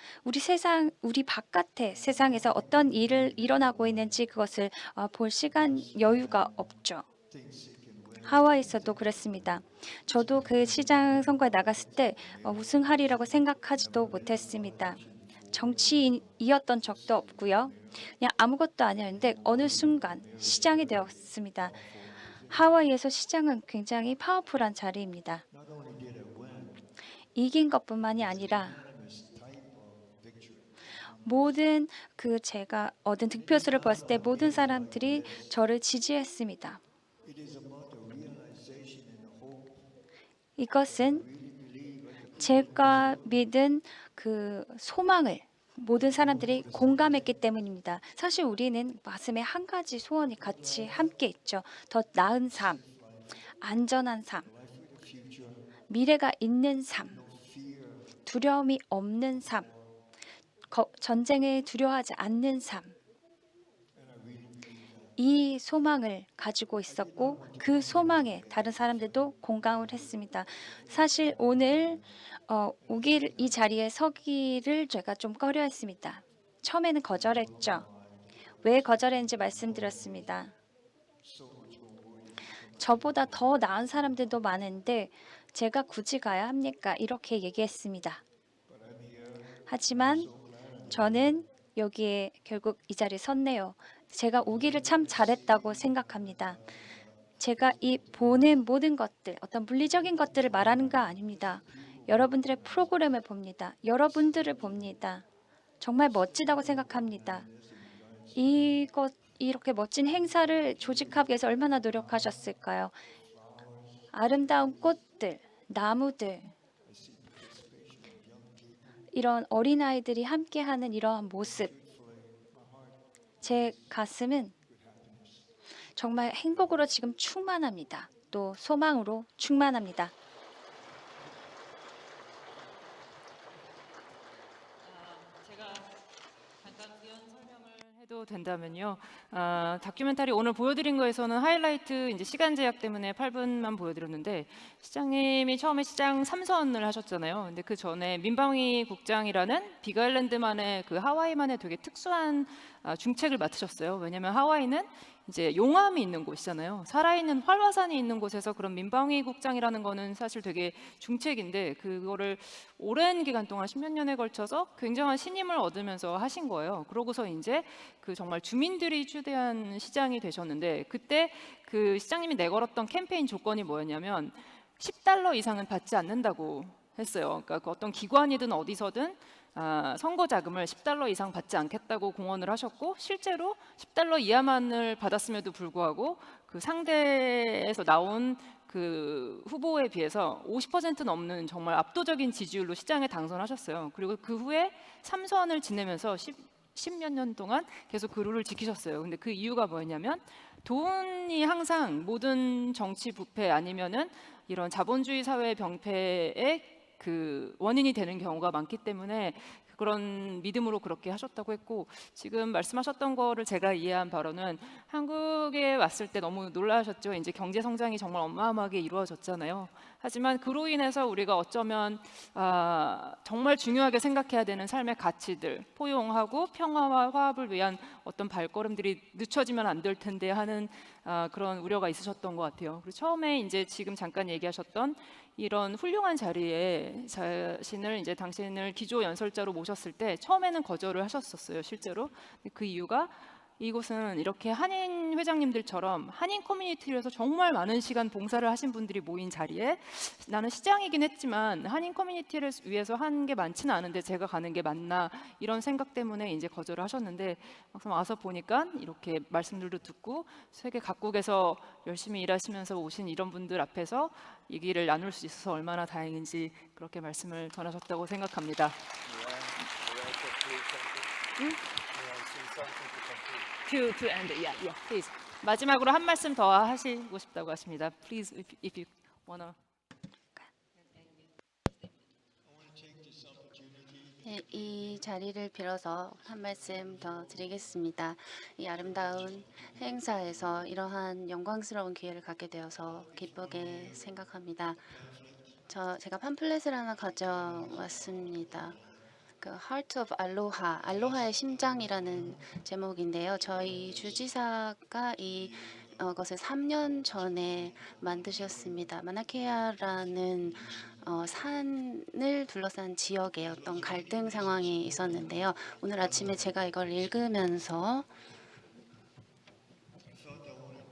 우리 바깥의 세상에서 어떤 일을 일어나고 있는지 그것을 볼 시간 여유가 없죠. 하와이에서도 그랬습니다. 저도 그 시장 선거에 나갔을 때 우승하리라고 생각하지도 못했습니다. 정치인이었던 적도 없고요. 그냥 아무것도 아니었는데 어느 순간 시장이 되었습니다. 하와이에서 시장은 굉장히 파워풀한 자리입니다. 이긴 것뿐만이 아니라 모든 제가 얻은 득표수를 봤을 때 모든 사람들이 저를 지지했습니다. 이것은 제가 믿은 그 소망을 모든 사람들이 공감했기 때문입니다. 사실 우리는 가슴에 한 가지 소원이 같이 함께 있죠. 더 나은 삶, 안전한 삶, 미래가 있는 삶, 두려움이 없는 삶, 전쟁을 두려워하지 않는 삶. 이 소망을 가지고 있었고 그 소망에 다른 사람들도 공감을 했습니다. 사실 오늘 이 자리에 서기를 제가 좀 꺼려했습니다. 처음에는 거절했죠. 왜 거절했는지 말씀드렸습니다. 저보다 더 나은 사람들도 많은데 제가 굳이 가야 합니까? 이렇게 얘기했습니다. 하지만 저는 여기에 결국 이 자리에 섰네요. 제가 오기를 참 잘했다고 생각합니다. 제가 이 보는 모든 것들, 어떤 물리적인 것들을 말하는 거 아닙니다. 여러분들의 프로그램을 봅니다. 여러분들을 봅니다. 정말 멋지다고 생각합니다. 이렇게 멋진 행사를 조직하기 위해서 얼마나 노력하셨을까요? 아름다운 꽃들, 나무들, 이런 어린아이들이 함께하는 이러한 모습, 제 가슴은 정말 행복으로 지금 충만합니다. 또 소망으로 충만합니다. 해도 된다면요. 다큐멘터리 오늘 보여드린 거에서는 하이라이트 이제 시간 제약 때문에 8분만 보여드렸는데 시장님이 처음에 시장 3선을 하셨잖아요. 근데 그 전에 민방위 국장이라는 빅아일랜드만의 그 하와이만의 되게 특수한 중책을 맡으셨어요. 왜냐하면 하와이는 이제 용암이 있는 곳이잖아요. 살아있는 활화산이 있는 곳에서 그런 민방위 국장이라는 거는 사실 되게 중책인데 그거를 오랜 기간 동안 10몇 년에 걸쳐서 굉장한 신임을 얻으면서 하신 거예요. 그러고서 이제 그 정말 주민들이 주대한 시장이 되셨는데 그때 그 시장님이 내걸었던 캠페인 조건이 뭐였냐면 $10 이상은 받지 않는다고 했어요. 그러니까 그 어떤 기관이든 어디서든 선거 자금을 $10 이상 받지 않겠다고 공언을 하셨고 실제로 $10 이하만을 받았음에도 불구하고 그 상대에서 나온 그 후보에 비해서 50% 넘는 정말 압도적인 지지율로 시장에 당선하셨어요. 그리고 그 후에 3선을 지내면서 10몇 년 동안 계속 그 룰을 지키셨어요. 근데 그 이유가 뭐였냐면 돈이 항상 모든 정치 부패 아니면은 이런 자본주의 사회 병폐의 그 원인이 되는 경우가 많기 때문에 그런 믿음으로 그렇게 하셨다고 했고 지금 말씀하셨던 거를 제가 이해한 바로는 한국에 왔을 때 너무 놀라셨죠. 이제 경제 성장이 정말 어마어마하게 이루어졌잖아요. 하지만 그로 인해서 우리가 어쩌면 정말 중요하게 생각해야 되는 삶의 가치들 포용하고 평화와 화합을 위한 어떤 발걸음들이 늦춰지면 안 될 텐데 하는 그런 우려가 있으셨던 것 같아요. 그리고 처음에 이제 지금 잠깐 얘기하셨던 이런 훌륭한 자리에 자신을 이제 당신을 기조 연설자로 모셨을 때 처음에는 거절을 하셨었어요, 실제로. 그 이유가 이곳은 이렇게 한인 회장님들처럼 한인 커뮤니티에서 정말 많은 시간 봉사를 하신 분들이 모인 자리에 나는 시장이긴 했지만 한인 커뮤니티를 위해서 한 게 많지는 않은데 제가 가는 게 맞나 이런 생각 때문에 이제 거절을 하셨는데 막상 와서 보니까 이렇게 말씀들도 듣고 세계 각국에서 열심히 일하시면서 오신 이런 분들 앞에서 얘기를 나눌 수 있어서 얼마나 다행인지 그렇게 말씀을 전하셨다고 생각합니다. To end it, yeah, please. 마지막으로 한 말씀 더 하시고 싶다고 하십니다. Please, if you wanna. 네, 이 자리를 빌어서 한 말씀 더 드리겠습니다. 이 아름다운 행사에서 이러한 영광스러운 기회를 갖게 되어서 기쁘게 생각합니다. 제가 팜플렛을 하나 가져왔습니다. 그 Heart of Aloha, 알로하의 심장이라는 제목인데요. 저희 주지사가 이것을 3년 전에 만드셨습니다. 마나케아라는 산을 둘러싼 지역에 어떤 갈등 상황이 있었는데요. 오늘 아침에 제가 이걸 읽으면서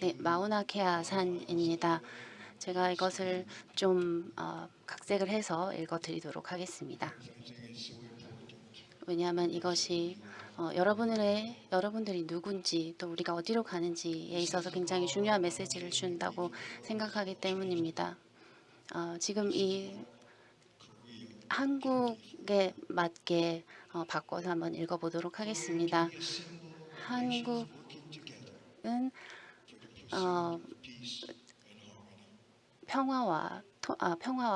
네, 마우나케아 산입니다. 제가 이것을 좀 각색을 해서 읽어드리도록 하겠습니다. 왜냐하면 이것이 여러분들이 누군지 또 우리가 어디로 가는지에 있어서 굉장히 중요한 메시지를 준다고 생각하기 때문입니다. 지금 이 한국에 맞게 바꿔서 한번 읽어보도록 하겠습니다. 한국은 평화와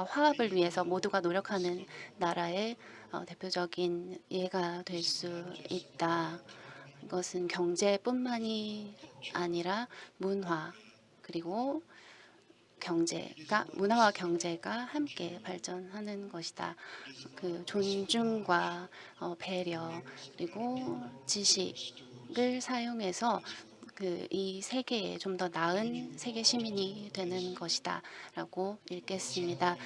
화합을 위해서 모두가 노력하는 나라의 대표적인 예가 될 수 있다. 이것은 경제뿐만이 아니라 문화 그리고 문화와 경제가 함께 발전하는 것이다. 그 존중과 배려 그리고 지식을 사용해서 이 세계에 좀 더 나은 세계 시민이 되는 것이다 라고 읽겠습니다.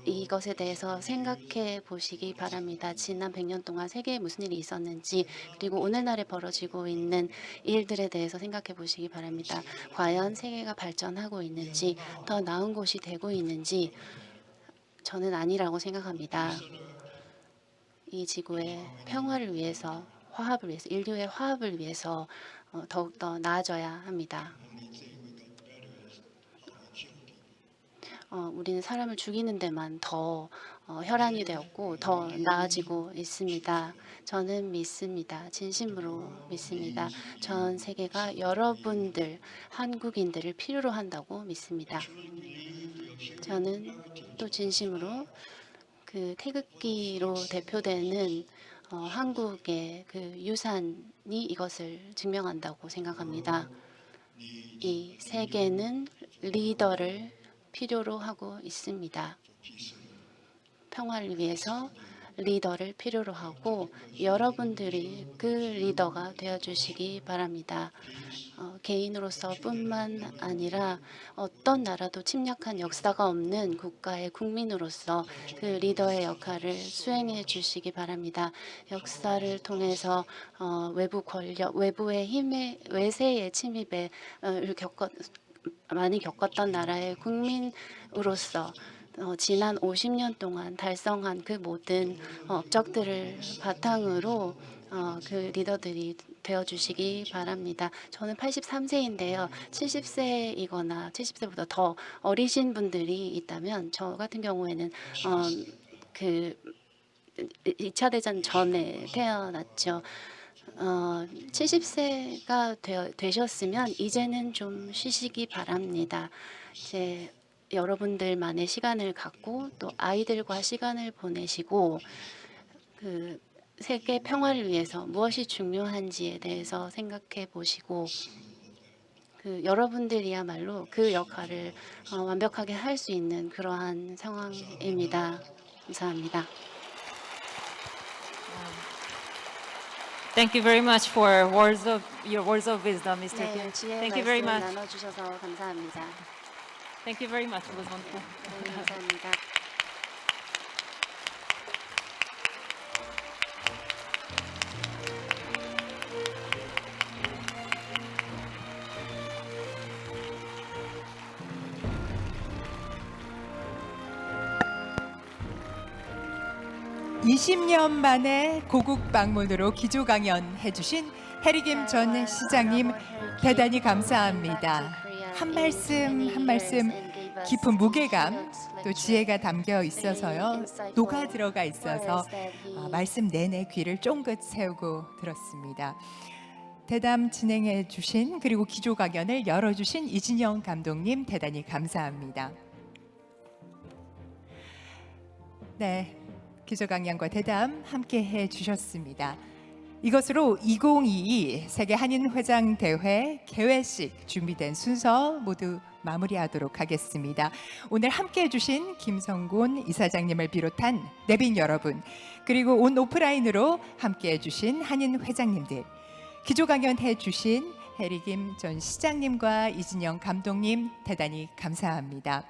이것에 대해서 생각해 보시기 바랍니다. 지난 100년 동안 세계에 무슨 일이 있었는지 그리고 오늘날에 벌어지고 있는 일들에 대해서 생각해 보시기 바랍니다. 과연 세계가 발전하고 있는지 더 나은 곳이 되고 있는지 저는 아니라고 생각합니다. 이 지구의 평화를 위해서 화합을 위해서 인류의 화합을 위해서 더욱더 나아져야 합니다. 우리는 사람을 죽이는 데만 더 혈안이 되었고 더 나아지고 있습니다. 저는 믿습니다. 진심으로 믿습니다. 전 세계가 여러분들 한국인들을 필요로 한다고 믿습니다. 저는 또 진심으로 그 태극기로 대표되는 한국의 그 유산이 이것을 증명한다고 생각합니다. 이 세계는 리더를 필요로 하고 있습니다. 평화를 위해서 리더를 필요로 하고 여러분들이 그 리더가 되어주시기 바랍니다. 개인으로서뿐만 아니라 어떤 나라도 침략한 역사가 없는 국가의 국민으로서 그 리더의 역할을 수행해 주시기 바랍니다. 역사를 통해서 외부 권력, 외부의 힘의 외세의 침입에 많이 겪었던 나라의 국민으로서 지난 50년 동안 달성한 그 모든 업적들을 바탕으로 그 리더들이 되어주시기 바랍니다. 저는 83세인데요. 70세이거나 70세보다 더 어리신 분들이 있다면 저 같은 경우에는 그 2차 대전 전에 태어났죠. 70세가 되셨으면 이제는 좀 쉬시기 바랍니다. 이제 여러분들만의 시간을 갖고 또 아이들과 시간을 보내시고 그 세계 평화를 위해서 무엇이 중요한지에 대해서 생각해 보시고 그 여러분들이야말로 그 역할을 완벽하게 할 수 있는 그러한 상황입니다. 감사합니다. Thank you very much for your words of wisdom, Mr. 네, Kim. 지혜의 Thank you very 말씀 much. 나눠주셔서 감사합니다. Thank you very much. It was wonderful. 네, 감사합니다. (20년) 만에 고국 방문으로 기조 강연해 주신 해리김 전 시장님 대단히 감사합니다. 한 말씀 한 말씀 깊은 무게감 또 지혜가 담겨 있어서요. 녹아 들어가 있어서 말씀 내내 귀를 쫑긋 세우고 들었습니다. 대담 진행해 주신 그리고 기조 강연을 열어주신 이진영 감독님 대단히 감사합니다. 네, 기조 강연과 대담 함께 해 주셨습니다. 이것으로 2022 세계 한인 회장 대회 개회식 준비된 순서 모두 마무리하도록 하겠습니다. 오늘 함께 해주신 김성곤 이사장님을 비롯한 내빈 여러분, 그리고 온 오프라인으로 함께 해주신 한인 회장님들, 기조 강연 해주신 해리김 전 시장님과 이진영 감독님 대단히 감사합니다.